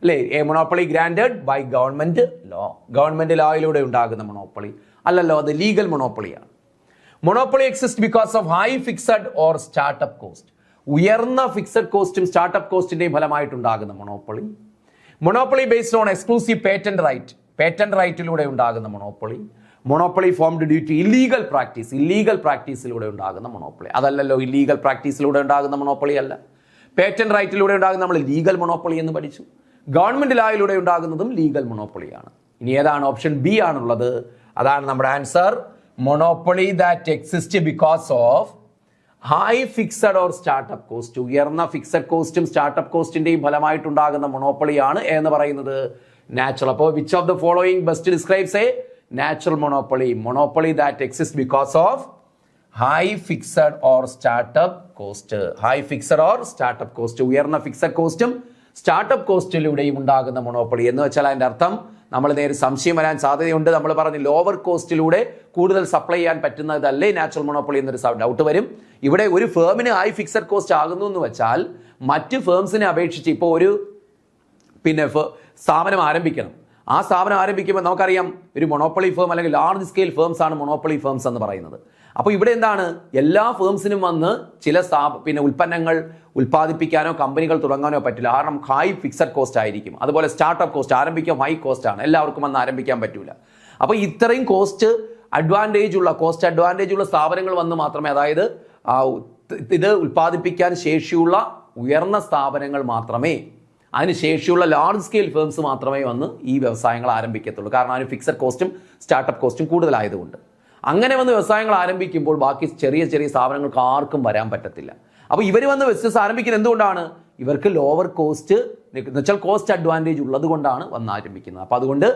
അല്ലേ? A monopoly granted by government law. Government ലോയിലൂടെ ഉണ്ടാകുന്ന monopoly അല്ലല്ലോ, അത് ലീഗൽ മൊണോപ്പൊളിയാണ്. Monopoly exist because of high fixed or startup cost. ഉയർന്ന ഫിക്സഡ് കോസ്റ്റും സ്റ്റാർട്ടപ്പ് കോസ്റ്റിന്റെയും ഫലമായിട്ടുണ്ടാകുന്ന monopoly. Monopoly based on exclusive patent right. Patent റൈറ്റിലൂടെ ഉണ്ടാകുന്ന monopoly. Monopoly formed due to illegal practice. Illegal പ്രാക്ടീസിലൂടെ ഉണ്ടാകുന്ന മൊണോപ്പൊളി. അതല്ലല്ലോ, ഇല്ലീഗൽ പ്രാക്ടീസിലൂടെ ഉണ്ടാകുന്ന മൊണോപ്പൊളി അല്ല. പേറ്റന്റ് റൈറ്റിലൂടെ ഉണ്ടാകുന്ന നമ്മൾ ലീഗൽ മൊണോപ്പൊളി എന്ന് പഠിച്ചു. ഗവൺമെന്റ് ലായിലൂടെ ഉണ്ടാകുന്നതും ലീഗൽ മൊണോപ്പൊളിയാണ്. ഇനി ഏതാണ്? ഓപ്ഷൻ ബി ആണുള്ളത്. അതാണ് നമ്മുടെ answer. Monopoly that exist because of high fixed or startup cost. ഉയർന്ന ഫിക്സഡ് കോസ്റ്റും സ്റ്റാർട്ടപ്പ് കോസ്റ്റിന്റെയും ഫലമായിട്ടുണ്ടാകുന്ന മൊണോപ്പൊളിയാണ് എന്ന് പറയുന്നത് നാച്ചുറൽ. അപ്പോൾ which of the following best describes a natural monopoly? Monopoly that exists because of high fixed or startup cost. High fixed or startup cost. ഉയർന്ന fixed കോസ്റ്റും സ്റ്റാർട്ടപ്പ് കോസ്റ്റിലൂടെയും ഉണ്ടാകുന്ന മൊണോപ്പൊളി എന്ന് വെച്ചാൽ അതിൻ്റെ അർത്ഥം നമ്മൾ നേരെ സംശയം വരാൻ സാധ്യതയുണ്ട്. നമ്മൾ പറഞ്ഞ് ലോവർ കോസ്റ്റിലൂടെ കൂടുതൽ സപ്ലൈ ചെയ്യാൻ പറ്റുന്നതല്ലേ നാച്ചുറൽ മൊണോപ്പൊളി എന്നൊരു ഡൗട്ട് വരും. ഇവിടെ ഒരു ഫേമിന് ഹൈ ഫിക്സഡ് കോസ്റ്റ് ആകുന്നു എന്ന് വെച്ചാൽ മറ്റ് ഫേംസിനെ അപേക്ഷിച്ച് ഇപ്പോൾ ഒരു സ്ഥാപനം ആരംഭിക്കണം. ആ സ്ഥാപനം ആരംഭിക്കുമ്പോൾ നമുക്കറിയാം ഒരു മൊണോപ്പൊളി ഫേം അല്ലെങ്കിൽ ലാർജ് സ്കെയിൽ ഫേംസ് ആണ് മൊണോപ്പൊളി ഫേംസ് എന്ന് പറയുന്നത്. അപ്പോൾ ഇവിടെ എന്താണ്, എല്ലാ ഫേംസിനും വന്ന് ചില ഉൽപ്പന്നങ്ങൾ ഉൽപ്പാദിപ്പിക്കാനോ കമ്പനികൾ തുടങ്ങാനോ പറ്റില്ല. കാരണം ഹൈ ഫിക്സഡ് കോസ്റ്റ് ആയിരിക്കും. അതുപോലെ സ്റ്റാർട്ടപ്പ് കോസ്റ്റ്, ആരംഭിക്കാൻ ഹൈ കോസ്റ്റ് ആണ്, എല്ലാവർക്കും വന്ന് ആരംഭിക്കാൻ പറ്റൂല. അപ്പോൾ ഇത്രയും കോസ്റ്റ് അഡ്വാൻറ്റേജ് ഉള്ള സ്ഥാപനങ്ങൾ വന്ന് മാത്രമേ, അതായത് ഇത് ഉൽപ്പാദിപ്പിക്കാൻ ശേഷിയുള്ള ഉയർന്ന സ്ഥാപനങ്ങൾ മാത്രമേ, അതിന് ശേഷിയുള്ള ലാർജ് സ്കെയിൽ ഫേംസ് മാത്രമേ വന്ന് ഈ വ്യവസായങ്ങൾ ആരംഭിക്കത്തുള്ളൂ. കാരണം അതിന് ഫിക്സഡ് കോസ്റ്റും സ്റ്റാർട്ടപ്പ് കോസ്റ്റും കൂടുതലായതുകൊണ്ട്. അങ്ങനെ വന്ന് വ്യവസായങ്ങൾ ആരംഭിക്കുമ്പോൾ ബാക്കി ചെറിയ ചെറിയ സ്ഥാപനങ്ങൾക്ക് ആർക്കും വരാൻ പറ്റത്തില്ല. അപ്പോൾ ഇവർ വന്ന് ബിസിനസ് ആരംഭിക്കുന്നത് എന്തുകൊണ്ടാണ്? ഇവർക്ക് ലോവർ കോസ്റ്റ് എന്നുവെച്ചാൽ കോസ്റ്റ് അഡ്വാൻറ്റേജ് ഉള്ളത് കൊണ്ടാണ് വന്ന് ആരംഭിക്കുന്നത്. അപ്പോൾ അതുകൊണ്ട്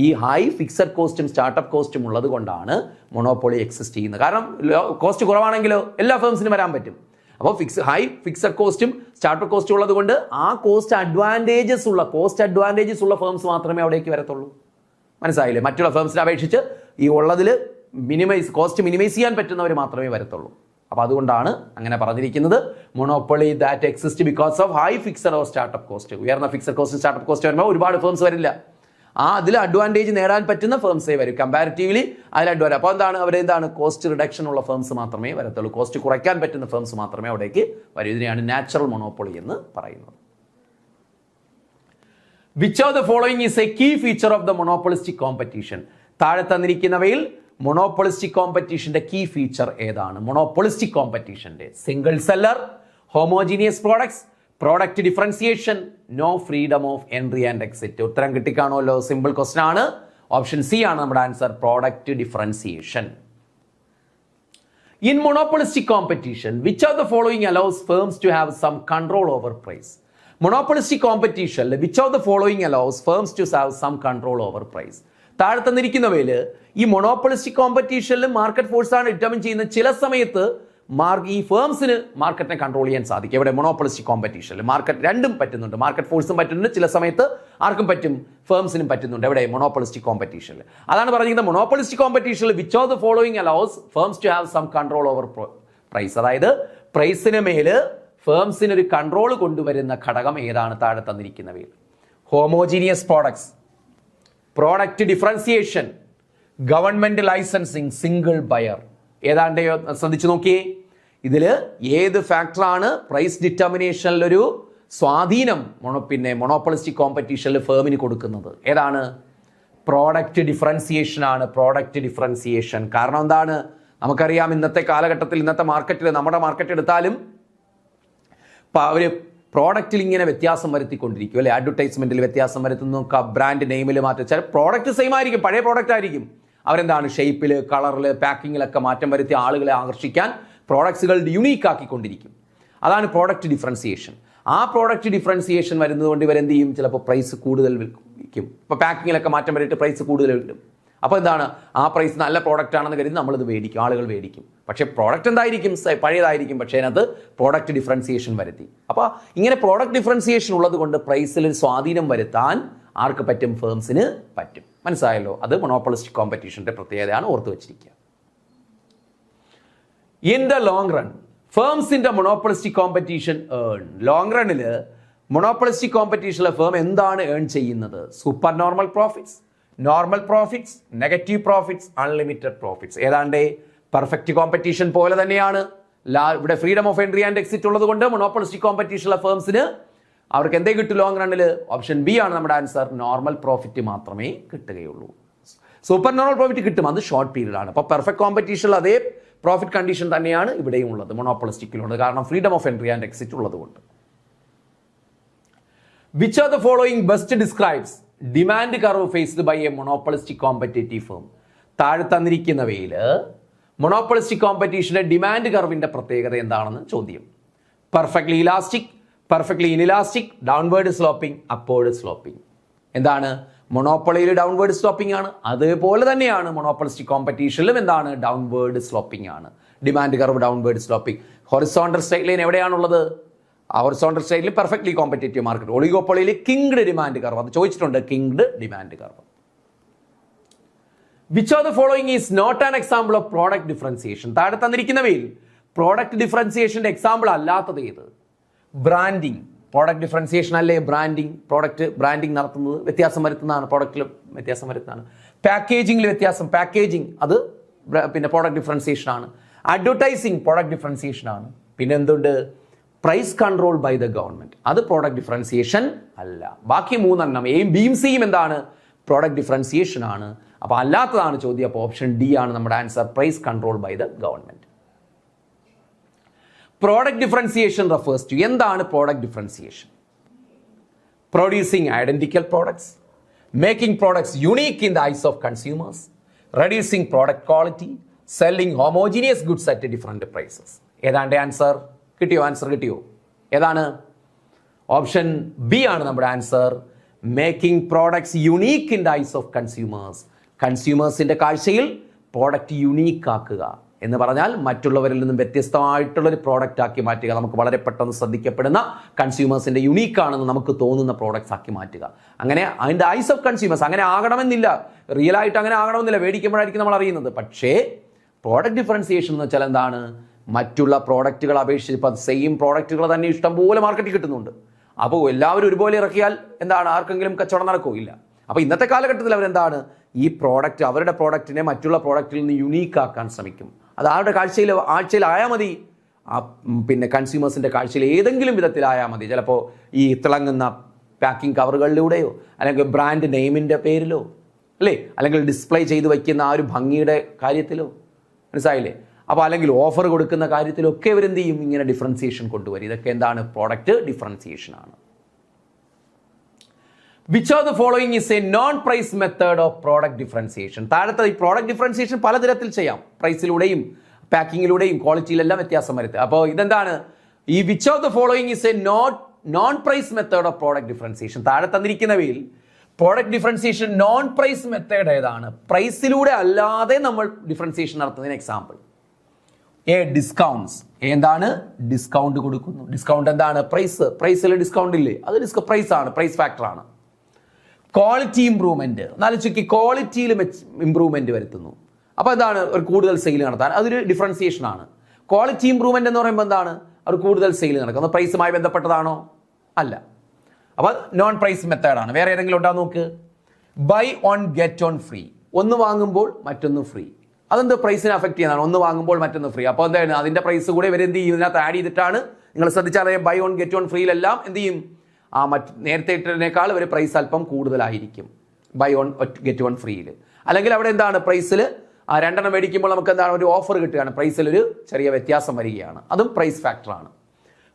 ഈ ഹൈ ഫിക്സഡ് കോസ്റ്റും സ്റ്റാർട്ടപ്പ് കോസ്റ്റും ഉള്ളത് കൊണ്ടാണ് മൊണോപ്പൊളി എക്സിസ്റ്റ് ചെയ്യുന്നത്. കാരണം കോസ്റ്റ് കുറവാണെങ്കിലോ എല്ലാ ഫേംസിനും വരാൻ പറ്റും. അപ്പോൾ ഹൈ ഫിക്സഡ് കോസ്റ്റും സ്റ്റാർട്ടപ്പ് കോസ്റ്റും ഉള്ളത് കൊണ്ട് ആ കോസ്റ്റ് അഡ്വാൻറ്റേജസ് ഉള്ള ഫേംസ് മാത്രമേ അവിടേക്ക് വരത്തുള്ളൂ. മനസ്സിലായില്ലേ? മറ്റുള്ള ഫേംസിനെ അപേക്ഷിച്ച് ഈ ഉള്ളതിൽ കോസ്റ്റ് മിനിമൈസ് ചെയ്യാൻ പറ്റുന്നവർ മാത്രമേ വരത്തുള്ളൂ. അപ്പോൾ അതുകൊണ്ടാണ് അങ്ങനെ പറഞ്ഞിരിക്കുന്നത്. Monopoly that exist because of high fixed or startup cost. ഉയർന്ന ഫിക്സഡ് കോസ്റ്റ് സ്റ്റാർട്ടപ്പ് കോസ്റ്റ് വരുമ്പോൾ ഒരുപാട് ഫേംസ് വരില്ല. അതിൽ അഡ്വാൻറ്റേജ് നേടാൻ പറ്റുന്ന ഫേംസേ വരും. കമ്പാരിറ്റീവ്ലി അതിൽ അഡ്വാൻറ്റേജ്. അപ്പോൾ അവരെന്താണ് കോസ്റ്റ് റിഡക്ഷൻ ഉള്ള ഫേംസ് മാത്രമേ വരത്തുള്ളൂ. കോസ്റ്റ് കുറയ്ക്കാൻ പറ്റുന്ന ഫേംസ് മാത്രമേ അവിടേക്ക് വരൂ. ഇതിനെയാണ് നാച്ചുറൽ മൊണോപ്പൊളി എന്ന് പറയുന്നത്. Which of the following is a key feature of the monopolistic competition? താഴെ തന്നിരിക്കുന്നവയിൽ മൊണോപ്പൊളിസ്റ്റിക് കോമ്പറ്റീഷന്റെ കീ ഫീച്ചർ ഏതാണ്? മൊണോപ്പൊളിസ്റ്റിക് കോമ്പറ്റീഷന്റെ single seller, homogeneous products, product differentiation, no freedom of entry and exit. ഉത്തരം കിട്ടിക്കാണുമല്ലോ. സിമ്പിൾ ക്വസ്റ്റൻ ആണ്. ഓപ്ഷൻ സി ആണ് നമ്മുടെ answer, product differentiation. In monopolistic competition which of the following allows firms to have some control over price? Monopolistic കോമ്പറ്റീഷനിൽ which of the following allows firms to have some control over price? താഴെ തന്നിരിക്കുന്നവയിൽ ഈ monopolistic കോമ്പറ്റീഷനിൽ market force ആണ് determine ചെയ്യുന്നത്. ചില സമയത്ത് ഈ ഫേംസിന് മാർക്കറ്റിനെ കൺട്രോൾ ചെയ്യാൻ സാധിക്കും. ഇവിടെ മൊണോപ്പൊളിസ്റ്റിക് കോമ്പറ്റീഷനിൽ മാർക്കറ്റ് രണ്ടും പറ്റുന്നുണ്ട്. മാർക്കറ്റ് ഫോഴ്സും പറ്റുന്നുണ്ട്, ചില സമയത്ത് ആർക്കും പറ്റും, ഫേംസിനും പറ്റുന്നുണ്ട്. എവിടെ? മൊണോപ്പൊളിസ്റ്റിക് കോമ്പറ്റീഷനിൽ. അതാണ് പറഞ്ഞിരിക്കുന്നത് മൊണോപ്പൊളിസ്റ്റിക് കോമ്പറ്റീഷനിൽ which of the following allows firms to have some control over price. അതായത് പ്രൈസിന് മേല് ഫേംസിന് ഒരു കൺട്രോൾ കൊണ്ടുവരുന്ന ഘടകം ഏതാണ്? താഴെ തന്നിരിക്കുന്നവയിൽ homogeneous products, product differentiation, government licensing, single buyer. ഏതാണ്ട് ശ്രദ്ധിച്ചു നോക്കിയേ. ഇതിൽ ഏത് ഫാക്ടറാണ് പ്രൈസ് ഡിറ്റർമിനേഷനിലൊരു സ്വാധീനം മൊണോപ്പൊളിസ്റ്റിക് കോമ്പറ്റീഷനിൽ ഫേമിന് കൊടുക്കുന്നത്? ഏതാണ്? പ്രോഡക്റ്റ് ഡിഫറൻസിയേഷൻ ആണ്. Product differentiation. കാരണം എന്താണ്? നമുക്കറിയാം ഇന്നത്തെ കാലഘട്ടത്തിൽ, ഇന്നത്തെ മാർക്കറ്റിൽ, നമ്മുടെ മാർക്കറ്റ് എടുത്താലും അവർ പ്രോഡക്റ്റിൽ ഇങ്ങനെ വ്യത്യാസം വരുത്തിക്കൊണ്ടിരിക്കും അല്ലേ? അഡ്വർടൈസ്മെന്റിൽ വ്യത്യാസം വരുത്തുന്നു, ബ്രാൻഡ് നെയിമിൽ മാറ്റം. ചില പ്രോഡക്റ്റ് സെയിം ആയിരിക്കും, പഴയ പ്രോഡക്റ്റ് ആയിരിക്കും. അവരെന്താണ് ഷേപ്പിൽ, കളറിൽ, പാക്കിങ്ങിലൊക്കെ മാറ്റം വരുത്തി ആളുകളെ ആകർഷിക്കാൻ പ്രോഡക്ട്സുകൾ യുണീക്ക് ആക്കിക്കൊണ്ടിരിക്കും. അതാണ് പ്രോഡക്റ്റ് ഡിഫറൻസിയേഷൻ. ആ പ്രോഡക്റ്റ് ഡിഫറൻസിയേഷൻ വരുന്നതുകൊണ്ട് ഇവരെന്ത് ചെയ്യും? ചിലപ്പോൾ പ്രൈസ് കൂടുതൽ വിൽക്കും. ഇപ്പോൾ പാക്കിങ്ങിലൊക്കെ മാറ്റം വരിയിട്ട് പ്രൈസ് കൂടുതൽ കിട്ടും. അപ്പോൾ എന്താണ്? ആ പ്രൈസ് നല്ല പ്രോഡക്റ്റ് ആണെന്ന് കരുതി നമ്മളിത് മേടിക്കും, ആളുകൾ മേടിക്കും. പക്ഷേ പ്രോഡക്റ്റ് എന്തായിരിക്കും? പഴയതായിരിക്കും. പക്ഷേ അതിനകത്ത് പ്രോഡക്റ്റ് ഡിഫറൻസിയേഷൻ വരുത്തി. അപ്പോൾ ഇങ്ങനെ പ്രോഡക്റ്റ് ഡിഫറൻസിയേഷൻ ഉള്ളത് കൊണ്ട് പ്രൈസിൽ സ്വാധീനം വരുത്താൻ ആർക്ക് പറ്റും? ഫേംസിന് പറ്റും. മനസ്സിലായല്ലോ? അത് മൊണോപ്പൊളിസ്റ്റിക് കോമ്പറ്റീഷന്റെ പ്രത്യേകതയാണ്, ഓർത്ത് വെച്ചിരിക്കുക. In the long run firms in the monopolistic competition earn. Long റണ്ണിൽ മൊണോപ്പൊളിസ്റ്റിക് കോമ്പറ്റീഷനിലെ ഫേം എന്താണ് ഏൺ ചെയ്യുന്നത്? Super normal profits, normal profits, negative profits, unlimited profits. ഏതാണ്ട് പെർഫെക്റ്റ് കോമ്പറ്റീഷൻ പോലെ തന്നെയാണ്. ഇവിടെ freedom of entry and exit ഉള്ളത് കൊണ്ട് മൊണോപ്പൊളിസ്റ്റിക് കോമ്പറ്റീഷനിലെ ഫേംസിന് അവർക്ക് എന്തേ കിട്ടും ലോങ് റണ്ണിൽ? ഓപ്ഷൻ ബി ആണ് നമ്മുടെ ആൻസർ, നോർമൽ പ്രോഫിറ്റ് മാത്രമേ കിട്ടുകയുള്ളൂ. സൂപ്പർ നോർമൽ പ്രോഫിറ്റ് കിട്ടും, അത് ഷോർട്ട് പീരീഡ് ആണ്. അപ്പോൾ പെർഫെക്റ്റ് കോമ്പറ്റീഷനിൽ അതേ പ്രോഫിറ്റ് കണ്ടീഷൻ തന്നെയാണ് ഇവിടെയും ഉള്ളത്, മൊണോപ്പൊളിസ്റ്റിക്കിലുള്ളത്. കാരണം freedom of entry and exit ഉള്ളത് കൊണ്ട്. Which of the following best describes demand curve faced by a monopolistic competitive firm? താഴെ തന്നിരിക്കുന്നവയിൽ മൊണോപ്പൊളിസ്റ്റിക് കോമ്പറ്റീഷന്റെ ഡിമാൻഡ് കർവിന്റെ പ്രത്യേകത എന്താണെന്ന് ചോദ്യം. Perfectly elastic, perfectly inelastic, downward sloping, upward sloping. എന്താണ്? മൊണോപ്പൊളിയിൽ ഡൗൺവേർഡ് സ്ലോപ്പിംഗ് ആണ്. അതേപോലെ തന്നെയാണ് മൊണോപ്പൊളിസ്റ്റിക് കോമ്പറ്റീഷനിലും എന്താണ്? ഡൗൺവേർഡ് സ്ലോപ്പിംഗ് ആണ്. Demand curve downward sloping. Horizontal straight line എവിടെയാണുള്ളത്? ഹൊറിസോണ്ടൽ സ്ട്രെയിറ്റിൽ പെർഫെക്റ്റ്ലി കോമ്പറ്റേറ്റീവ് മാർക്കറ്റ്. ഒളിഗോപ്പൊളിയിൽ കിങ്ഡ് ഡിമാൻഡ് കർവ്, അത് ചോദിച്ചിട്ടുണ്ട്, kinked demand curve. Which of the following is not an example of product differentiation? താഴെ തന്നിരിക്കുന്നവയിൽ പ്രോഡക്റ്റ് ഡിഫറൻസിയേഷന്റെ example അല്ലാത്തത് ഏത്? ബ്രാൻഡിങ് പ്രോഡക്റ്റ് ഡിഫറൻസിയേഷൻ അല്ലേ? പ്രോഡക്റ്റ് ബ്രാൻഡിങ് നടത്തുന്നത് വ്യത്യാസം വരുത്തുന്നതാണ്, പ്രോഡക്റ്റിൽ വ്യത്യാസം വരുത്തുന്നതാണ്. പാക്കേജിംഗിൽ വ്യത്യാസം, പാക്കേജിംഗ് അത് പിന്നെ പ്രോഡക്റ്റ് ഡിഫറൻസിയേഷൻ ആണ്. അഡ്വർടൈസിങ് പ്രോഡക്റ്റ് ഡിഫറൻസിയേഷൻ ആണ്. പിന്നെ എന്തുണ്ട്? Price control by the government, അത് പ്രോഡക്റ്റ് ഡിഫറൻസിയേഷൻ അല്ല. ബാക്കി മൂന്നെണ്ണം എയും ബിയും സിയും എന്താണ്? പ്രോഡക്റ്റ് ഡിഫറൻസിയേഷൻ ആണ്. അപ്പോൾ അല്ലാത്തതാണ് ചോദ്യം. അപ്പോൾ ഓപ്ഷൻ ഡി ആണ് നമ്മുടെ answer, price control by the government. Product differentiation refers to, എന്താണ് product differentiation? Producing identical products, making products unique in the eyes of consumers, reducing product quality, selling homogeneous goods at different prices. ഏതാണ്ട് answer കിട്ടിയോ? Answer കിട്ടിയോ? ഏതാണ്? Option B ആണ് നമ്മുടെ answer, making products unique in the eyes of consumers. കൺസ്യൂമേഴ്സിന്റെ കാഴ്ചയിൽ product unique ആക്കുക എന്ന് പറഞ്ഞാൽ മറ്റുള്ളവരിൽ നിന്നും വ്യത്യസ്തമായിട്ടുള്ളൊരു പ്രോഡക്റ്റ് ആക്കി മാറ്റുക. നമുക്ക് വളരെ പെട്ടെന്ന് ശ്രദ്ധിക്കപ്പെടുന്ന, കൺസ്യൂമേഴ്സിന്റെ യുണീക്ക് ആണെന്ന് നമുക്ക് തോന്നുന്ന പ്രോഡക്റ്റ്സ് ആക്കി മാറ്റുക. അങ്ങനെ അതിൻ്റെ ഐസ് ഓഫ് കൺസ്യൂമേഴ്സ് അങ്ങനെ ആകണമെന്നില്ല, റിയൽ ആയിട്ട് അങ്ങനെ ആകണമെന്നില്ല, മേടിക്കുമ്പോഴായിരിക്കും നമ്മൾ അറിയുന്നത്. പക്ഷേ പ്രോഡക്റ്റ് ഡിഫറൻസിയേഷൻ എന്ന് വെച്ചാൽ എന്താണ്? മറ്റുള്ള പ്രോഡക്റ്റുകൾ അപേക്ഷിച്ച് ഇപ്പം സെയിം പ്രോഡക്റ്റുകൾ തന്നെ ഇഷ്ടംപോലെ മാർക്കറ്റിൽ കിട്ടുന്നുണ്ട്. അപ്പോൾ എല്ലാവരും ഒരുപോലെ ഇറക്കിയാൽ എന്താണ്? ആർക്കെങ്കിലും കച്ചവടം നടക്കുകയില്ല. അപ്പോൾ ഇന്നത്തെ കാലഘട്ടത്തിൽ അവരെന്താണ്? ഈ പ്രോഡക്റ്റ്, അവരുടെ പ്രോഡക്റ്റിനെ മറ്റുള്ള പ്രോഡക്റ്റിൽ നിന്ന് യുണീക്ക് ആക്കാൻ ശ്രമിക്കും. അത് അവരുടെ ആഴ്ചയിലായാൽ മതി, പിന്നെ കൺസ്യൂമേഴ്സിൻ്റെ കാഴ്ചയിൽ ഏതെങ്കിലും വിധത്തിലായാൽ മതി. ചിലപ്പോൾ ഈ തിളങ്ങുന്ന പാക്കിംഗ് കവറുകളിലൂടെയോ, അല്ലെങ്കിൽ ബ്രാൻഡ് നെയിമിൻ്റെ പേരിലോ, അല്ലേ, അല്ലെങ്കിൽ ഡിസ്പ്ലേ ചെയ്ത് വയ്ക്കുന്ന ആ ഒരു ഭംഗിയുടെ കാര്യത്തിലോ, മനസ്സിലായില്ലേ? അപ്പോൾ അല്ലെങ്കിൽ ഓഫർ കൊടുക്കുന്ന കാര്യത്തിലൊക്കെ ഇവരെന്ത് ചെയ്യും? ഇങ്ങനെ ഡിഫറൻസിയേഷൻ കൊണ്ടുവരും. ഇതൊക്കെ എന്താണ്? പ്രോഡക്റ്റ് ഡിഫറൻസിയേഷൻ ആണ്. Which of the following is a non price method of product differentiation? താഴത്തെ ഈ പ്രോഡക്റ്റ് ഡിഫറൻസിയേഷൻ പലതരത്തിൽ ചെയ്യാം. പ്രൈസിലൂടെയും പാക്കിങ്ങിലൂടെയും ക്വാളിറ്റിയിലെല്ലാം വ്യത്യാസം വരുത്തുക. അപ്പോൾ ഇതെന്താണ്? ഈ which of the following is a non price method of product differentiation? താഴെ തന്നിരിക്കുന്നവയിൽ product differentiation non price method ഏതാണ്? പ്രൈസിലൂടെ അല്ലാതെ നമ്മൾ ഡിഫറൻസിയേഷൻ നടത്തുന്നതിന് എക്സാമ്പിൾ ഡിസ്കൗണ്ട്സ്. എന്താണ്? ഡിസ്കൗണ്ട് കൊടുക്കുന്നു. ഡിസ്കൗണ്ട് എന്താണ്? പ്രൈസിൽ ഡിസ്കൗണ്ട് ഇല്ലേ? അത് പ്രൈസ് ആണ്, പ്രൈസ് ഫാക്ടർ ആണ്. ക്വാളിറ്റി ഇംപ്രൂവ്മെന്റ്, നാലോചിക്ക് ക്വാളിറ്റിയിൽ ഇംപ്രൂവ്മെന്റ് വരുത്തുന്നു. അപ്പോൾ എന്താണ്? ഒരു കൂടുതൽ സെയിൽ നടത്താൻ, അതൊരു ഡിഫറൻസിയേഷൻ ആണ്. ക്വാളിറ്റി ഇംപ്രൂവ്മെന്റ് എന്ന് പറയുമ്പോൾ എന്താണ്? അവർ കൂടുതൽ സെയിൽ നടക്കുന്നത് പ്രൈസുമായി ബന്ധപ്പെട്ടതാണോ? അല്ല. അപ്പോൾ നോൺ പ്രൈസ് മെത്തേഡാണ്. വേറെ ഏതെങ്കിലും ഉണ്ടാ നോക്ക്. Buy one get one free, ഒന്ന് വാങ്ങുമ്പോൾ മറ്റൊന്ന് ഫ്രീ. അതെന്ത്? പ്രൈസിനെ അഫക്ട് ചെയ്യുന്നതാണ്. ഒന്ന് വാങ്ങുമ്പോൾ മറ്റൊന്ന് ഫ്രീ. അപ്പോൾ എന്താണ്? അതിന്റെ പ്രൈസ് കൂടെ ഇവരെന്ത് ചെയ്യും? ഇതിനകത്ത് ആഡ് ചെയ്തിട്ടാണ്. നിങ്ങൾ ശ്രദ്ധിച്ചാൽ ബൈ ഓൺ ഗെറ്റ് ഓൺ ഫ്രീയിലെല്ലാം എന്ത് ചെയ്യും? നേരത്തെ ഇട്ടതിനേക്കാൾ ഒരു പ്രൈസ് അല്പം കൂടുതലായിരിക്കും ബൈ ഓൺ ഗെറ്റ് ഓൺ ഫ്രീയിൽ. അല്ലെങ്കിൽ അവിടെ എന്താണ്? പ്രൈസിൽ രണ്ടെണ്ണം മേടിക്കുമ്പോൾ നമുക്ക് എന്താണ്? ഒരു ഓഫർ കിട്ടുകയാണ്, പ്രൈസിൽ ഒരു ചെറിയ വ്യത്യാസം വരികയാണ്, അതും പ്രൈസ് ഫാക്ടറാണ്.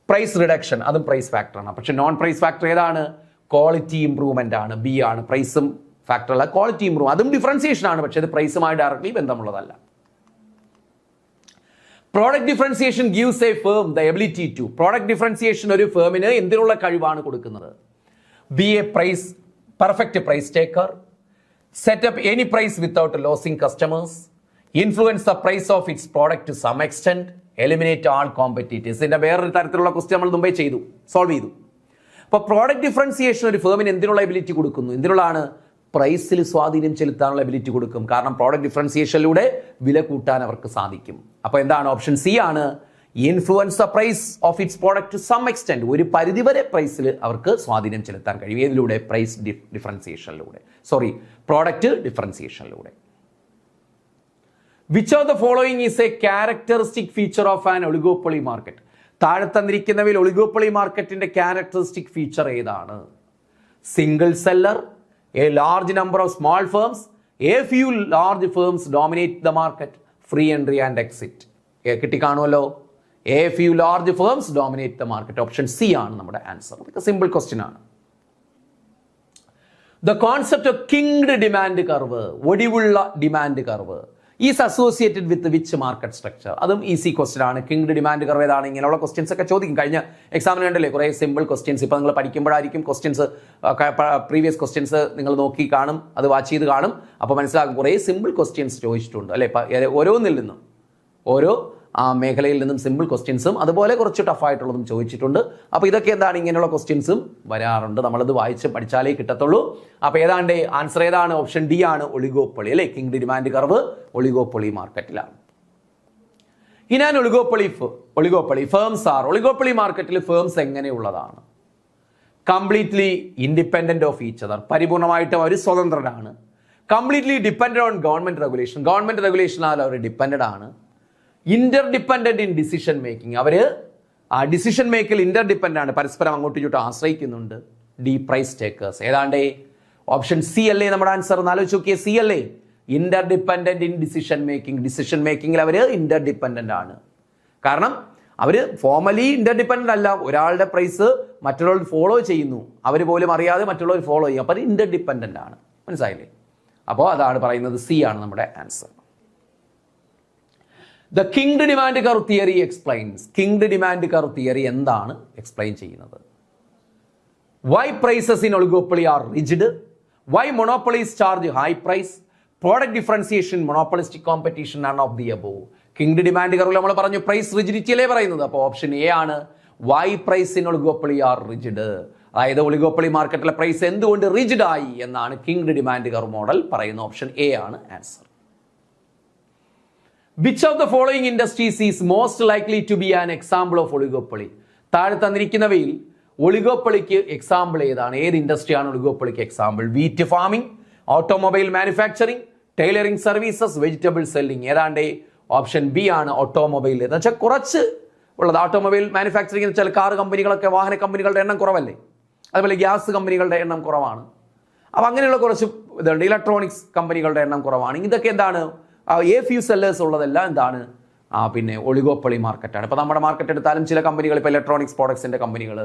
പ്രൈസ് റിഡക്ഷൻ, അതും പ്രൈസ് ഫാക്ടറാണ്. പക്ഷെ നോൺ പ്രൈസ് ഫാക്ടർ ഏതാണ്? ക്വാളിറ്റി ഇംപ്രൂവ്മെന്റ് ആണ്. ബി ആണ്. പ്രൈസും ഫാക്ടർ അല്ല, ക്വാളിറ്റി ഇംപ്രൂവ്, അതും ഡിഫറൻസിയേഷൻ ആണ്, പക്ഷേ ഇത് പ്രൈസുമായി ഡയറക്ട്ലി ബന്ധമുള്ളതല്ല. Product differentiation gives a firm the ability to. Product differentiation ഒരു ഫേമിന് എന്തിനുള്ള കഴിവാണ് കൊടുക്കുന്നത്? Be a price perfect price taker, set up any price without losing customers, influence the price of its product to some extent, eliminate all competitors. ഇതിന്റെ വേറൊരു തരത്തിലുള്ള question നമ്മൾ മുമ്പേ സോൾവ് ചെയ്തു. അപ്പോൾ പ്രോഡക്റ്റ് ഡിഫറൻസിയേഷൻ ഒരു ഫേമിന് എന്തിനുള്ള എബിലിറ്റി കൊടുക്കുന്നു? എന്തിനുള്ളതാണ്? പ്രൈസിൽ സ്വാധീനം ചെലുത്താനുള്ള എബിലിറ്റി കൊടുക്കും. കാരണം പ്രോഡക്റ്റ് ഡിഫറൻസിയേഷനിലൂടെ വില കൂട്ടാൻ അവർക്ക് സാധിക്കും. അപ്പോൾ എന്താണ്? ഓപ്ഷൻ സി ആണ്, influence the price of its product to some extent. ഒരു പരിധിവരെ പ്രൈസിൽ അവർക്ക് സ്വാധീനം ചെലുത്താൻ കഴിയും. ഏതിലൂടെ? പ്രൈസ് ഡിഫറൻസിയേഷനിലൂടെ, പ്രോഡക്റ്റ് ഡിഫറൻസിയേഷനിലൂടെ. Which of the following is a characteristic feature of an oligopoly market? താഴെ തന്നിരിക്കുന്നവയിൽ ഒളിഗോപ്പൊളി മാർക്കറ്റിന്റെ ക്യാരക്ടറിസ്റ്റിക് ഫീച്ചർ ഏതാണ്? Single seller, a large number of small firms, a few large firms dominate the market, free entry and exit. കിട്ടി കാണുമല്ലോ. a few large firms dominate the market. Option C ആണ് നമ്മുടെ answer. ഇതൊക്കെ simple question ആണ്. The concept of kinked demand curve, ഒടിവുള്ള demand curve, is associated with which market structure? അതും easy question ആണ്. Kinked demand curve ഏതാണ്? ഇങ്ങനെയുള്ള questions ഒക്കെ ചോദിക്കും. കഴിഞ്ഞ എക്സാമിന് കണ്ടല്ലേ കുറേ സിമ്പിൾ ക്വസ്റ്റ്യൻസ്. ഇപ്പോൾ നിങ്ങൾ പഠിക്കുമ്പോഴായിരിക്കും ക്വസ്റ്റ്യൻസ്, പ്രീവിയസ് ക്വസ്റ്റ്യൻസ് നിങ്ങൾ നോക്കി കാണും, അത് വാച്ച് ചെയ്ത് കാണും. അപ്പോൾ മനസ്സിലാകും കുറേ സിമ്പിൾ ക്വസ്റ്റ്യൻസ് ചോദിച്ചിട്ടുണ്ട് അല്ലേ, ഓരോന്നിൽ നിന്നും, ഓരോ ആ മേഖലയിൽ നിന്നും സിമ്പിൾ ക്വസ്റ്റ്യൻസും അതുപോലെ കുറച്ച് ടഫായിട്ടുള്ളതും ചോദിച്ചിട്ടുണ്ട്. അപ്പോൾ ഇതൊക്കെ എന്താണ്, ഇങ്ങനെയുള്ള ക്വസ്റ്റ്യൻസും വരാറുണ്ട്. നമ്മളത് വായിച്ച് പഠിച്ചാലേ കിട്ടത്തുള്ളൂ. അപ്പോൾ ഏതാണ്ട് ആൻസർ ഏതാണ്? ഓപ്ഷൻ ഡി ആണ്, ഒളിഗോപ്പൊളി അല്ലേ. കിങ് ഡിമാൻഡ് കർവ് ഒളിഗോപ്പൊളി മാർക്കറ്റിലാണ്. ഇനി ഒളിഗോപ്പൊളി ഫേംസ് ആർ. ഒളിഗോപ്പൊളി മാർക്കറ്റിൽ ഫേംസ് എങ്ങനെയുള്ളതാണ്? Completely independent of each other, പരിപൂർണമായിട്ടും അവർ സ്വതന്ത്രരാണ്. കംപ്ലീറ്റ്ലി ഡിപ്പെൻഡന്റ് ഓൺ ഗവൺമെന്റ് റെഗുലേഷനാൽ അവർ ഡിപ്പെൻഡഡ് ആണ്. Interdependent in decision making, അവർ ആ ഡിസിഷൻ മേക്കിൽ ഇന്റർ ഡിപ്പെൻഡന്റ് ആണ്, പരസ്പരം അങ്ങോട്ടും ഇങ്ങോട്ടും ആശ്രയിക്കുന്നുണ്ട്. ഡി പ്രൈസ് ടേക്കേഴ്സ്, ഏതാണ്ട് ഓപ്ഷൻ സി അല്ലേ നമ്മുടെ ആൻസർ? ആലോചിച്ച് നോക്കിയേ, സി അല്ലേ? Interdependent in decision മേക്കിംഗിൽ our Inter dependent ആണ്. കാരണം അവർ ഫോർമലി ഇന്റർ ഡിപ്പെൻഡന്റ് അല്ല, ഒരാളുടെ പ്രൈസ് മറ്റുള്ളവർ ഫോളോ ചെയ്യുന്നു, അവർ പോലും അറിയാതെ മറ്റുള്ളവർ ഫോളോ ചെയ്യും, അപ്പോൾ അത് ഇന്റർ ഡിപ്പെൻഡന്റ് ആണ്. മനസ്സിലായില്ലേ? അപ്പോൾ അതാണ് പറയുന്നത്, സി ആണ് നമ്മുടെ answer. The kinked demand curve theory explains. Kinked demand curve theory എന്താണ് എക്സ്പ്ലെയിൻ ചെയ്യുന്നത്? Why prices in oligopoly are rigid, why monopolies charge high price, product differentiation, monopolistic competition, none of the above. Kinked demand കർവിൽ നമ്മൾ പറഞ്ഞു price റിജിഡിറ്റിയല്ലേ പറയുന്നത്. അപ്പോൾ option A ആണ്, why price in oligopoly are rigid. അതായത് oligopoly മാർക്കറ്റിലെ price എന്തുകൊണ്ട് റിജിഡ് ആയി എന്നാണ് കിങ്ഡ് ഡിമാൻഡ് കർവ് മോഡൽ പറയുന്ന. ഓപ്ഷൻ എ ആണ് answer. Which of the following industries is most likely to be an example of oligopoly? താഴെ തന്നിരിക്കുന്നവയിൽ ഒളിഗോപ്പൊളിക്ക് എക്സാമ്പിൾ ഏതാണ്? ഏത് ഇൻഡസ്ട്രിയാണ് ഒളിഗോപ്പൊളിക്ക് example? Wheat farming, automobile manufacturing, tailoring services, vegetable selling. ഏതാണ്ട് ഓപ്ഷൻ ബി ആണ് ഓട്ടോമൊബൈൽ. എന്ന് വെച്ചാൽ കുറച്ച് ഉള്ളത്. ഓട്ടോമൊബൈൽ മാനുഫാക്ചറിംഗ് എന്ന് വെച്ചാൽ കാർ കമ്പനികളൊക്കെ, വാഹന കമ്പനികളുടെ എണ്ണം കുറവല്ലേ, അതുപോലെ ഗ്യാസ് കമ്പനികളുടെ എണ്ണം കുറവാണ്. അപ്പോൾ അങ്ങനെയുള്ള കുറച്ച് ഇതുണ്ട്. ഇലക്ട്രോണിക്സ് കമ്പനികളുടെ എണ്ണം കുറവാണ്. ഇതൊക്കെ എന്താണ്, എ ഫ്യൂ സെല്ലേഴ്സ് ഉള്ളതെല്ലാം എന്താണ്, പിന്നെ ഒളിഗോപ്പൊളി മാർക്കറ്റാണ്. ഇപ്പോൾ നമ്മുടെ മാർക്കറ്റ് എടുത്താലും ചില കമ്പനികൾ, ഇപ്പോൾ ഇലക്ട്രോണിക്സ് പ്രോഡക്ട്സിൻ്റെ കമ്പനികൾ,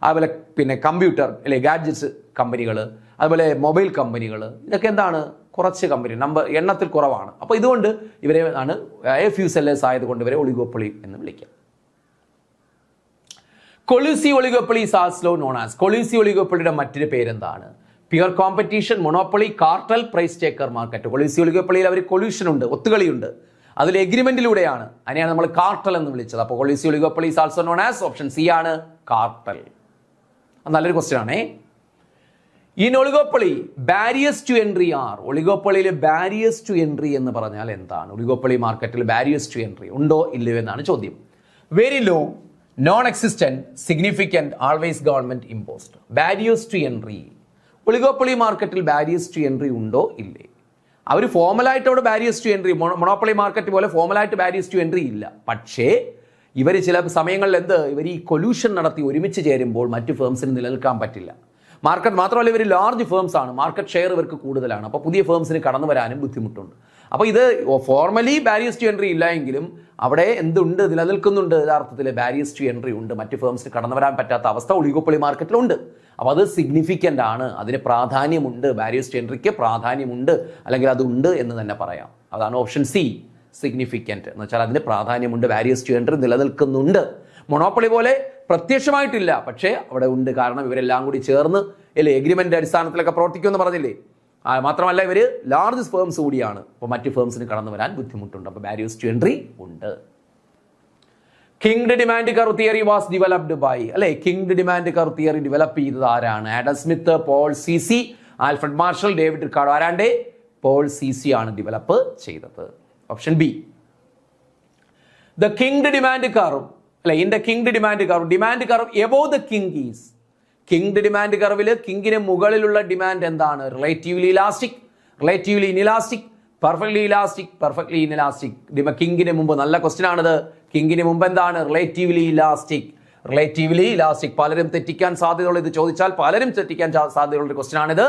അതുപോലെ പിന്നെ കമ്പ്യൂട്ടർ അല്ലെ ഗാഡ്ജറ്റ്സ് കമ്പനികൾ, അതുപോലെ മൊബൈൽ കമ്പനികൾ, ഇതൊക്കെ എന്താണ്, കുറച്ച് കമ്പനി എണ്ണത്തിൽ കുറവാണ്. അപ്പോൾ ഇതുകൊണ്ട് ഇവരെ ആണ് എ ഫ്യൂ സെല്ലേഴ്സ് ആയതുകൊണ്ട് ഇവരെ ഒളിഗോപ്പൊളി എന്ന് വിളിക്കാം. Collusive oligopoly is also known as. Collusive ഒളിഗോപ്പൊളിയുടെ മറ്റൊരു പേരെന്താണ്? Pure competition, monopoly, cartel, price taker market. Collusive ഒളിഗോപ്പൊളിയിൽ അവർ കൊല്യൂഷൻ ഉണ്ട്, ഒത്തുകളിയുണ്ട്, അതിൽ എഗ്രിമെന്റിലൂടെയാണ്. അതിനെയാണ് നമ്മൾ കാർട്ടൽ എന്ന് വിളിച്ചത്. അപ്പോൾ collusive oligopoly is also known as, option C ആണ്, കാർട്ടൽ. നല്ലൊരു ക്വസ്റ്റ്യൻ ആണേ. In oligopoly barriers to entry are. ഒളിഗോപ്പൊളിയിൽ ബാരിയേഴ്സ് ടു എൻട്രി എന്ന് പറഞ്ഞാൽ എന്താണ്? ഒളിഗോപ്പൊളി മാർക്കറ്റിൽ ബാരിയേഴ്സ് ടു എൻട്രി ഉണ്ടോ ഇല്ലയോ എന്നാണ് ചോദ്യം. Very low, non existent, significant, always government imposed. Barriers to entry, oligopoly മാർക്കറ്റിൽ ബാരിയേഴ്സ് ടു എൻട്രി ഉണ്ടോ ഇല്ലേ? അവർ ഫോമലായിട്ട് അവിടെ barriers to entry, monopoly market പോലെ ഫോമലായിട്ട് ബാരിയേഴ്സ് ടു എൻട്രി ഇല്ല. പക്ഷേ ഇവർ ചില സമയങ്ങളിൽ ഇവർ ഈ കൊല്യൂഷൻ നടത്തി ഒരുമിച്ച് ചേരുമ്പോൾ മറ്റു ഫേംസിന് നിലനിൽക്കാൻ പറ്റില്ല. മാർക്കറ്റ് മാത്രമല്ല, ഇവർ ലാർജ് ഫേംസ് ആണ്, മാർക്കറ്റ് ഷെയർ ഇവർക്ക് കൂടുതലാണ്. അപ്പോൾ പുതിയ ഫേംസിന് കടന്നു വരാനും ബുദ്ധിമുട്ടുണ്ട്. അപ്പോൾ ഇത് ഫോർമലി ബാരിയേഴ്സ് ടു എൻട്രി ഇല്ല എങ്കിലും അവിടെ എന്തുണ്ട്, നിലനിൽക്കുന്നുണ്ട്, യഥാർത്ഥത്തിൽ ബാരിയേഴ്സ് ടു എൻട്രി ഉണ്ട്. മറ്റ് ഫേംസിന് കടന്നു വരാൻ പറ്റാത്ത അവസ്ഥ ഒളിഗോപ്പൊളി മാർക്കറ്റിലുണ്ട്. അപ്പോൾ അത് സിഗ്നിഫിക്കൻ്റ് ആണ്, അതിന് പ്രാധാന്യമുണ്ട്, ബാരിയേഴ്സ് ടു എൻട്രിക്ക് പ്രാധാന്യമുണ്ട്, അല്ലെങ്കിൽ അതുണ്ട് എന്ന് തന്നെ പറയാം. അതാണ് ഓപ്ഷൻ സി, സിഗ്നിഫിക്കൻ്റ് എന്ന് വെച്ചാൽ അതിന് പ്രാധാന്യമുണ്ട്, ബാരിയേഴ്സ് ടു എൻട്രി നിലനിൽക്കുന്നുണ്ട്. മൊണോപ്പൊളി പോലെ പ്രത്യക്ഷമായിട്ടില്ല, പക്ഷേ അവിടെ ഉണ്ട്. കാരണം ഇവരെല്ലാം കൂടി ചേർന്ന് അല്ലേ എഗ്രിമെന്റ് അടിസ്ഥാനത്തിലൊക്കെ പ്രവർത്തിക്കുമെന്ന് പറഞ്ഞില്ലേ. മാത്രമല്ല ഇവർ ലാർജ് ഫേംസ് കൂടിയാണ്. അപ്പോൾ മറ്റ് ഫേംസിന് കടന്നു വരാൻ ബുദ്ധിമുട്ടുണ്ട്. അപ്പോൾ ബാരിയേഴ്സ് ടു എൻട്രി ഉണ്ട്. Kinked demand curve theory was developed by, അല്ലെ, kinked demand curve theory develop ചെയ്തത് ആരാണ്? Adam Smith, Paul Sweezy, Alfred Marshall, David Ricardo. ആരാണ്ട്? പോൾ സി സി ആണ് ഡെവലപ്പ് ചെയ്തത്. Option B. The kinked demand curve, അല്ലെ, in the kinked demand curve above the kink is. Kinked demand കർവിൽ കിങ്ങിന് മുകളിലുള്ള demand എന്താണ്? Relatively elastic, relatively inelastic, perfectly elastic, perfectly inelastic. കിങ്ങിന് മുമ്പ് നല്ല ക്വസ്റ്റ്യൻ ആണിത്. കിങ്ങിന് മുമ്പ് എന്താണ്? Relatively elastic. റിലേറ്റീവ്ലി ഇലാസ്റ്റിക് പലരും തെറ്റിക്കാൻ സാധ്യതയുള്ള, ഇത് ചോദിച്ചാൽ പലരും തെറ്റിക്കാൻ സാധ്യതയുള്ള ക്വസ്റ്റ്യൻ ആണിത്.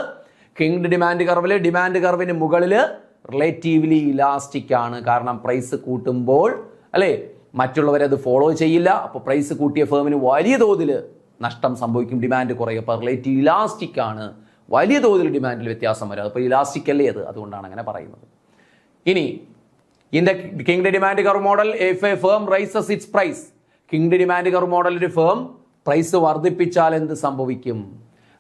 കിങ്ഡ് ഡിമാൻഡ് കർവിൽ ഡിമാൻഡ് കർവിന് മുകളിൽ റിലേറ്റീവ്ലി ഇലാസ്റ്റിക് ആണ്. കാരണം പ്രൈസ് കൂട്ടുമ്പോൾ അല്ലേ മറ്റുള്ളവരത് ഫോളോ ചെയ്യില്ല. അപ്പോൾ പ്രൈസ് കൂട്ടിയ ഫേമിന് വലിയ തോതിൽ നഷ്ടം സംഭവിക്കും, ഡിമാൻഡ് കുറയും. അപ്പോൾ റിലേറ്റീവ് ഇലാസ്റ്റിക് ആണ്, വലിയ തോതിൽ ഡിമാൻഡിൽ വ്യത്യാസം വരും. അപ്പോൾ ഇലാസ്റ്റിക് അല്ലേ അത്, അതുകൊണ്ടാണ് അങ്ങനെ പറയുന്നത്. ഇനി in the kinked demand curve model if a firm raises its price. Kinked demand curve model ഒരു ഫേം പ്രൈസ് വർദ്ധിപ്പിച്ചാൽ എന്ത് സംഭവിക്കും?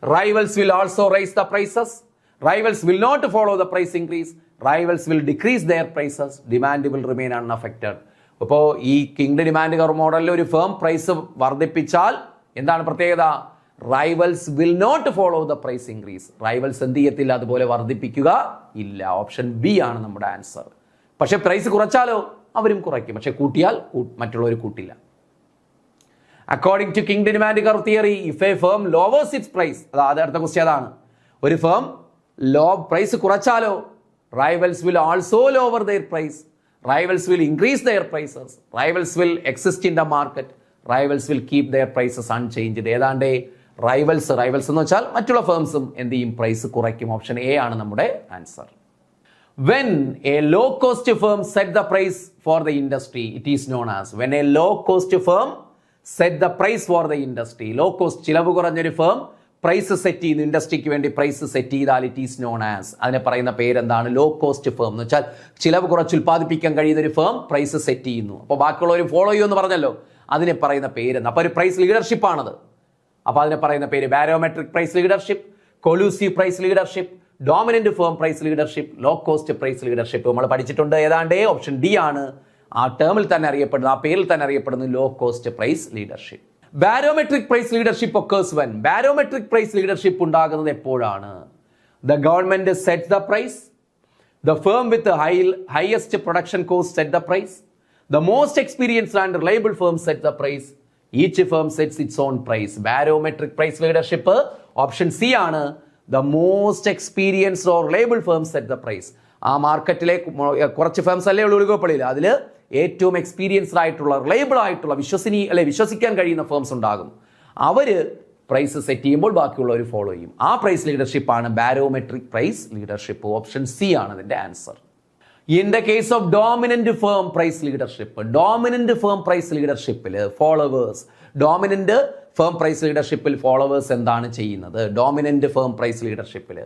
Rivals will also raise the prices, rivals will not follow the price increase, rivals will decrease their prices, demand will remain unaffected. ഇപ്പോൾ ഈ kinked demand curve മോഡലിൽ ഒരു firm price വർദ്ധിപ്പിച്ചാൽ എന്താണ് പ്രത്യേകത? Rivals will not follow the price increase. Rivals എന്ത് ചെയ്യത്തില്ല, അതുപോലെ വർദ്ധിപ്പിക്കുക ഇല്ല. ഓപ്ഷൻ ബി ആണ് നമ്മുടെ ആൻസർ. പക്ഷെ പ്രൈസ് കുറച്ചാലോ അവരും കുറയ്ക്കും, പക്ഷെ കൂട്ടിയാൽ മറ്റുള്ളവർ കൂട്ടില്ല. According to kinked demand curve theory, if a firm lowers its price, അടുത്ത ക്വസ്റ്റ്യൻ അതാണ്. ഒരു ഫേം പ്രൈസ് കുറച്ചാലോ rivals will also lower their price, rivals will increase their prices, rivals will exist in the market, rivals will keep their prices unchanged. ഏതാണ്ട് rivals എന്ന് വെച്ചാൽ മറ്റുള്ള ഫേംസും എന്ത് ചെയ്യും, പ്രൈസ് കുറയ്ക്കും. ഓപ്ഷൻ എ ആണ് നമ്മുടെ answer. When a low cost firm set the price for the industry, it is known as, when a low cost firm set the price for the industry, low cost ചിലവ് കുറഞ്ഞൊരു firm price set ചെയ്യുന്നു, ഇൻഡസ്ട്രിക്ക് വേണ്ടി price set ചെയ്താൽ it is known as, അതിനെ പറയുന്ന പേരെന്താണ്? Low cost firm എന്ന് വെച്ചാൽ ചിലവ് കുറച്ച് ഉൽപ്പാദിപ്പിക്കാൻ കഴിയുന്ന ഒരു ഫേം പ്രൈസ് സെറ്റ് ചെയ്യുന്നു. അപ്പോൾ ബാക്കിയുള്ളവർ ഫോളോ ചെയ്യുമെന്ന് പറഞ്ഞല്ലോ, അതിനെ പറയുന്ന പേരെന്ന്. അപ്പോൾ ഒരു പ്രൈസ് ലീഡർഷിപ്പ് ആണത്. അപ്പോൾ അതിനെ പറയുന്ന പേര് barometric price leadership, collusive price leadership, dominant firm price leadership, low cost price leadership നമ്മൾ പഠിച്ചിട്ടുണ്ട്. ഏതാണ്ട് ഓപ്ഷൻ ഡി ആണ് ആ ടേമിൽ തന്നെ അറിയപ്പെടുന്നത്, ആ പേരിൽ തന്നെ അറിയപ്പെടുന്നത് low cost price leadership. Barometric price leadership occurs when, barometric price leadership ഉണ്ടാകുന്നത് എപ്പോഴാണ്? The government set the price, the firm with highest production cost set the price, the most experienced and reliable firm set the price, each firm sets its own price. Barometric price leadership option C ആണ്. The most experienced or reliable firm set the price. ആ മാർക്കറ്റിലെ കുറച്ച് firms അല്ലേ ഉള്ളൂ ഒളിഗോപ്പൊളിയിൽ, അതിൽ ഏറ്റവും experienced ആയിട്ടുള്ള reliable ആയിട്ടുള്ള വിശ്വസിക്കാൻ കഴിയുന്ന ഫേംസ് ഉണ്ടാകും. അവർ പ്രൈസ് സെറ്റ് ചെയ്യുമ്പോൾ ബാക്കിയുള്ളവർ ഫോളോ ചെയ്യും. ആ പ്രൈസ് ലീഡർഷിപ്പാണ് barometric price leadership. Option C ആണ് ഇതിന്റെ answer. In the case of dominant firm price leadership, dominant firm price ലീഡർഷിപ്പിൽ ഫോളോവേഴ്സ്, ഡോമിനന്റ് ഫേം പ്രൈസ് ലീഡർഷിപ്പിൽ ഫോളോവേഴ്സ് എന്താണ് ചെയ്യുന്നത്? ഡോമിനന്റ് ഫേം പ്രൈസ് ലീഡർഷിപ്പിൽ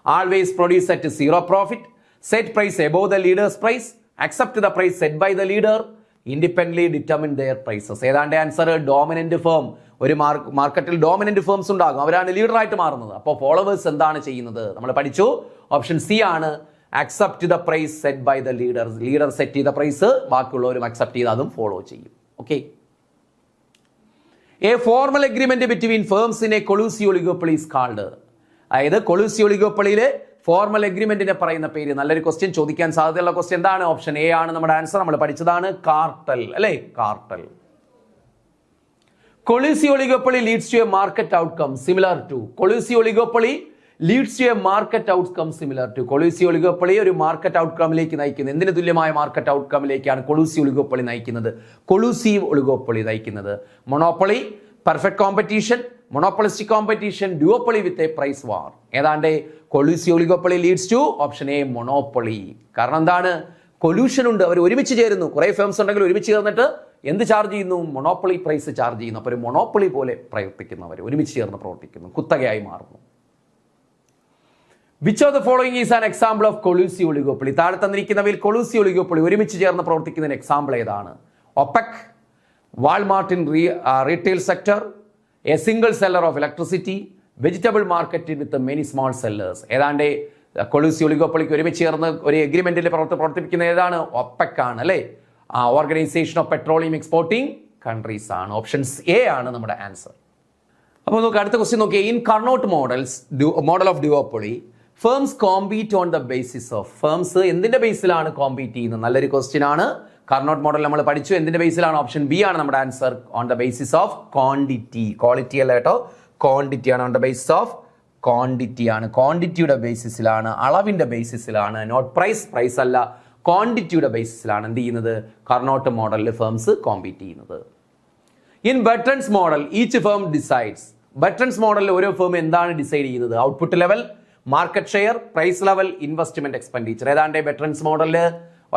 always produce at zero profit, set price above the leader's price, accept the price set by the leader, independently determine their prices. ഏതാണ്ട് answer dominant firm. ഒരു മാർക്കറ്റിൽ dominant firms ഉണ്ടാകും, അവരാണ് ലീഡറായിട്ട് മാറുന്നത്. അപ്പോൾ ഫോളോവേഴ്സ് എന്താണ് ചെയ്യുന്നത്? നമ്മൾ പഠിച്ചു, ഓപ്ഷൻ സി ആണ്. Accept the price set by the leader. Leader set ചെയ്ത പ്രൈസ് ബാക്കിയുള്ളവരും അക്സെപ്റ്റ് ചെയ്ത് അതും ഫോളോ ചെയ്യും. Okay. A formal agreement between firms in a collusive oligopoly is called. അതായത് കൊളൂസീവ് ഒളിഗോപ്പൊളിയിലെ ഫോർമൽ എഗ്രിമെന്റിനെ പറയുന്ന പേര്. നല്ലൊരു ക്വസ്റ്റ്യൻ ചോദിക്കാൻ സാധ്യതയുള്ള ക്വസ്റ്റ്യൻ എന്താണ്? ഓപ്ഷൻ എ ആണ് നമ്മുടെ ആൻസർ. നമ്മൾ പഠിച്ചതാണ് കാർട്ടൽ, അല്ലേ? Cartel. Collusive oligopoly leads to a market outcome similar to. Collusive oligopoly leads to a market outcome similar to. Collusive oligopoly ഒരു മാർക്കറ്റ് ഔട്ട്കമിലേക്ക് നയിക്കുന്നത്. എന്തിന് തുല്യമായ മാർക്കറ്റ് ഔട്ട്കമിലേക്കാണ് കൊളൂസീവ് ഒളിഗോപ്പൊളി നയിക്കുന്നത്? കൊളൂസീവ് ഒളിഗോപ്പൊളി നയിക്കുന്നത് monopoly, perfect competition, monopolistic competition, duopoly with a price war. ഏതാണ്ട് collusive oligopoly leads to option A monopoly. കാരണം എന്താണ്? കൊലൂഷൻ ഉണ്ട്, അവർ ഒരുമിച്ച് ചേരുന്നു. കുറേ ഫേംസ് ഉണ്ടെങ്കിൽ ഒരുമിച്ച് ചേർന്നിട്ട് എന്ത് ചാർജ് ചെയ്യുന്നു? മൊണോപ്പൊളി പ്രൈസ് ചാർജ് ചെയ്യുന്നു. അപ്പോൾ ഒരു മൊണോപ്പൊളി പോലെ പ്രവർത്തിക്കുന്നവർ ഒരുമിച്ച് ചേർന്ന് പ്രവർത്തിക്കുന്നു, കുത്തകയായി മാറുന്നു. Which of the following is an example of collusive oligopoly? താഴെ തന്നിരിക്കുന്നവയിൽ കൊളൂസീവ് ഒളിഗോപ്പൊളി ഒരുമിച്ച് ചേർന്ന് പ്രവർത്തിക്കുന്നതിന് എക്സാമ്പിൾ ഏതാണ്? OPEC, Walmart in retail sector, A single seller of electricity, vegetable market with many small sellers. ഏതാണ്ട് കൊളൂസീവ് ഒളിഗോപ്പൊളിക്ക് ഒരുമിച്ച് ചേർന്ന് ഒരു എഗ്രിമെന്റിൽ പ്രവർത്തിപ്പിക്കുന്ന ഏതാണ്? ഒപെക് ആണ്, അല്ലേ? Organisation of petroleum exporting countries ആണ്. ഓപ്ഷൻസ് എ ആണ് നമ്മുടെ ആൻസർ. അപ്പോൾ നമുക്ക് അടുത്ത ക്വസ്റ്റ്യൻ നോക്കിയാൽ, in കർണോട്ട് model of duopoly firms compete on the basis of. Firms എന്തിന്റെ ബേസിലാണ് കോമ്പീറ്റ് ചെയ്യുന്നത്? നല്ലൊരു ക്വസ്റ്റ്യൻ ആണ്. കർണോട്ട് മോഡൽ നമ്മൾ പഠിച്ചു, എന്തിന്റെ ബേസിലാണ്? ഓപ്ഷൻ ബി ആണ് നമ്മുടെ answer. On the basis of quantity. Quality അല്ല കേട്ടോ, ക്വാണ്ടിറ്റി ആണ്. On the basis of quantity ആണ്. ക്വാണ്ടിറ്റിയുടെ ബേസിസിലാണ്, അളവിന്റെ ബേസിസിലാണ്. നോട്ട് പ്രൈസ്, പ്രൈസ് അല്ല, ക്വാണ്ടിറ്റിയുടെ ബേസിസിലാണ് എന്ത് ചെയ്യുന്നത്? കർണോട്ട് മോഡലിൽ ഫേംസ് കോമ്പീറ്റ് ചെയ്യുന്നത്. In Bertrand's model each firm decides. Bertrand's മോഡലിൽ ഓരോ ഫേം എന്താണ് ഡിസൈഡ് ചെയ്യുന്നത്? Output level, market share, price level, investment expenditure. ഏതാണ്ട് ബെർട്രൻസ് മോഡലില്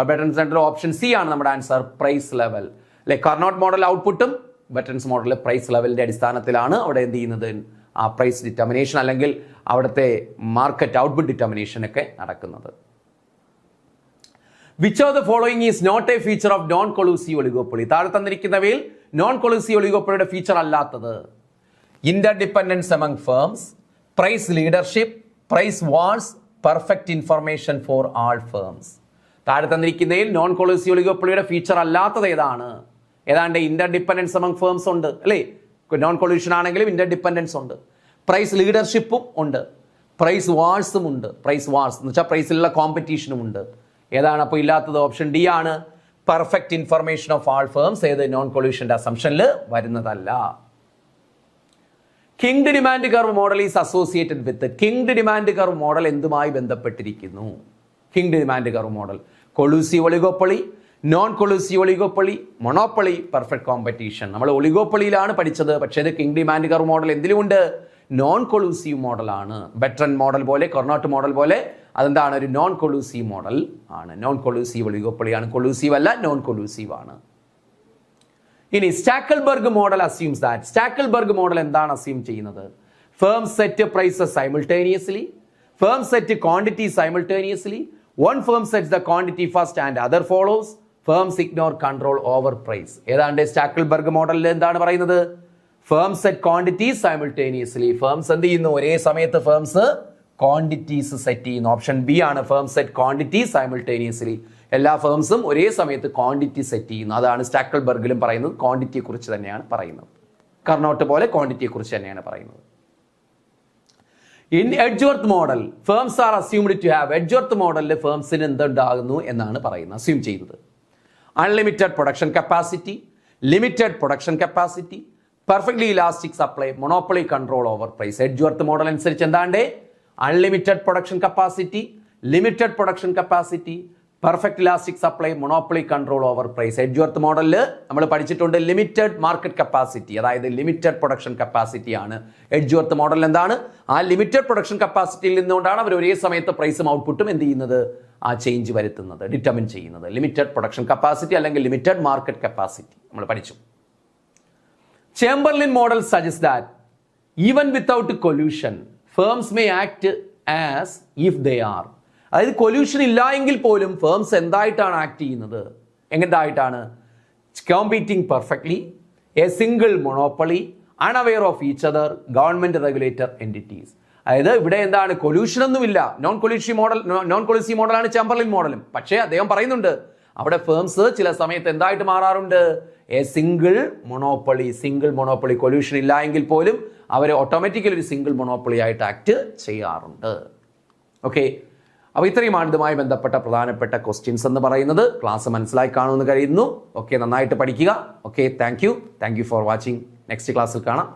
ബെർട്രൻസ് ഓപ്ഷൻ സി ആണ് നമ്മുടെ ആൻസർ, പ്രൈസ് ലെവൽ. അല്ലെ, കർണോട്ട് മോഡൽ ഔട്ട്പുട്ടും ബെർട്രൻസ് മോഡൽ പ്രൈസ് ലെവലിന്റെ അടിസ്ഥാനത്തിലാണ് അവിടെ എന്ത് ചെയ്യുന്നത്? ആ പ്രൈസ് ഡിറ്റർമിനേഷൻ അല്ലെങ്കിൽ അവിടുത്തെ മാർക്കറ്റ് ഔട്ട്പുട്ട് ഡിറ്റർമിനേഷൻ ഒക്കെ നടക്കുന്നത്. Which of the following is not a feature of non collusive oligopoly? താഴെ തന്നിരിക്കുന്നവയിൽ നോൺ കൊളൂസീവ് ഒളിഗോപ്പൊളിയുടെ ഫീച്ചർ അല്ലാത്തത്: interdependence among firms, price leadership, price wars, perfect information for all firms. താഴെ തന്നിരിക്കുന്നതിൽ നോൺ കൊളൂസീവ് ഒളിഗോപ്പൊളിയുടെ feature അല്ലാത്തത് ഏതാണ്? ഏതാണ്ട് ഇന്റർ ഡിപ്പെൻഡൻസ് അമംഗ് ഫേംസ് ഉണ്ട് അല്ലേ? നോൺ കൊളൂഷൻ ആണെങ്കിലും ഇന്റർ ഡിപ്പെൻഡൻസ് ഉണ്ട്. പ്രൈസ് ലീഡർഷിപ്പും ഉണ്ട്. പ്രൈസ് വാർസും ഉണ്ട്. പ്രൈസ് വാർസ് എന്ന് വെച്ചാൽ പ്രൈസിലുള്ള കോമ്പറ്റീഷനും ഉണ്ട്. ഏതാണ് അപ്പോൾ ഇല്ലാത്തത്? ഓപ്ഷൻ ഡി ആണ്. Perfect information of all firms ഏത് നോൺ കൊളൂഷന്റെ അസംഷനിൽ വരുന്നതല്ല. Kinked demand curve model is associated with. Kinked demand curve model എന്തുമായി ബന്ധപ്പെട്ടിരിക്കുന്നു? Kinked demand curve model collusive oligopoly, non collusive oligopoly, monopoly, perfect competition. നമ്മൾ ഒളിഗോപ്പൊളിയിലാണ് പഠിച്ചത്. പക്ഷേ ഇത് കിങ് ഡിമാൻഡ് കർവ് മോഡൽ എന്തിലുമുണ്ട്? നോൺ കൊളൂസീവ് മോഡലാണ്. ബെട്രൻ മോഡൽ പോലെ, കൊർണോട്ട് മോഡൽ പോലെ അതെന്താണ്? ഒരു നോൺ കൊളൂസീവ് മോഡൽ ആണ്. Non collusive ഒളിഗോപ്പൊളിയാണ്. കൊളൂസീവ് അല്ല, നോൺ കൊളൂസീവ് ആണ്. ഇനി Stackelberg model assumes that. Stackelberg model എന്താണ് അസ്യൂം ചെയ്യുന്നത്? Firm set prices simultaneously, firm set quantity simultaneously, one firm sets the quantity first and other follows, firms ignore control over price. ഏതാണ്ട് Stackelberg മോഡലിൽ എന്താണ് പറയുന്നത്? Firm set quantities simultaneously. Firms എന്ത് ചെയ്യുന്നു? ഒരേ സമയത്ത് ഫേംസ് ക്വാണ്ടിറ്റീസ് സെറ്റ് ചെയ്യുന്നു. Option B ആണ്. Firm set quantities simultaneously. എല്ലാ ഫേംസും ഒരേ സമയത്ത് ക്വാണ്ടിറ്റി സെറ്റ് ചെയ്യുന്നു. അതാണ് സ്റ്റാക്കൽബർഗിലും പറയുന്നത്. ക്വാണ്ടിറ്റിയെ കുറിച്ച് തന്നെയാണ് പറയുന്നത്. കർണോട്ട് പോലെ ക്വാണ്ടിറ്റിയെ കുറിച്ച് തന്നെയാണ് പറയുന്നത്. In Edgeworth model firms are assumed to have. Edgeworth മോഡലിൽ ഫേംസിന് എന്തുണ്ടാകുന്നു എന്നാണ് പറയുന്നത്, അസ്യൂം ചെയ്യുന്നത്. Unlimited production capacity, limited production capacity, perfectly elastic supply, monopoly control over price. Edgeworth model അനുസരിച്ച് എന്താണ്ട്? Unlimited production capacity, limited production capacity, perfect elastic supply, monopoly control over price. Edgeworth മോഡലിൽ നമ്മൾ പഠിച്ചിട്ടുണ്ട് ലിമിറ്റഡ് മാർക്കറ്റ് കപ്പാസിറ്റി, അതായത് limited production capacity ആണ് Edgeworth model. എന്താണ്? ആ limited production കപ്പാസിറ്റിയിൽ നിന്നുകൊണ്ടാണ് അവർ ഒരേ സമയത്ത് പ്രൈസും ഔട്ട്പുട്ടും എന്ത് ചെയ്യുന്നത്? ആ ചേഞ്ച് വരുത്തുന്നത്, ഡിറ്റർമിൻ ചെയ്യുന്നത്. ലിമിറ്റഡ് പ്രൊഡക്ഷൻ കപ്പാസിറ്റി അല്ലെങ്കിൽ ലിമിറ്റഡ് മാർക്കറ്റ് കപ്പാസിറ്റി നമ്മൾ പഠിച്ചു. Chamberlin model suggest that even without collusion firms may act as if they are. അതായത് കൊല്യൂഷൻ ഇല്ല എങ്കിൽ പോലും ഫേംസ് എന്തായിട്ടാണ് ആക്ട് ചെയ്യുന്നത്? എങ്ങനെയായിട്ടാണ്? Competing perfectly, a single monopoly, unaware of each other, government regulator entities. അതായത് ഇവിടെ എന്താണ്? കൊല്യൂഷൻ ഒന്നുമില്ല. നോൺ കൊളൂസീവ് മോഡലാണ് ചേംബർലിൻ മോഡലും. പക്ഷേ അദ്ദേഹം പറയുന്നുണ്ട് അവിടെ ഫേംസ് ചില സമയത്ത് എന്തായിട്ട് മാറാറുണ്ട്? A single monopoly. കൊല്യൂഷൻ ഇല്ല എങ്കിൽ പോലും അവർ ഓട്ടോമാറ്റിക്കലി ഒരു സിംഗിൾ മൊണോപ്പൊളി ആയിട്ട് ആക്ട് ചെയ്യാറുണ്ട്. ഓക്കെ, അപ്പോൾ ഇത്രയുമാണ് ഇതുമായി ബന്ധപ്പെട്ട പ്രധാനപ്പെട്ട ക്വസ്റ്റ്യൻസ് എന്ന് പറയുന്നത്. ക്ലാസ് മനസ്സിലായി കാണുമെന്ന് കരുതുന്നു. ഓക്കെ, നന്നായിട്ട് പഠിക്കുക. Okay, thank you for watching. Next ക്ലാസ്സിൽ കാണാം.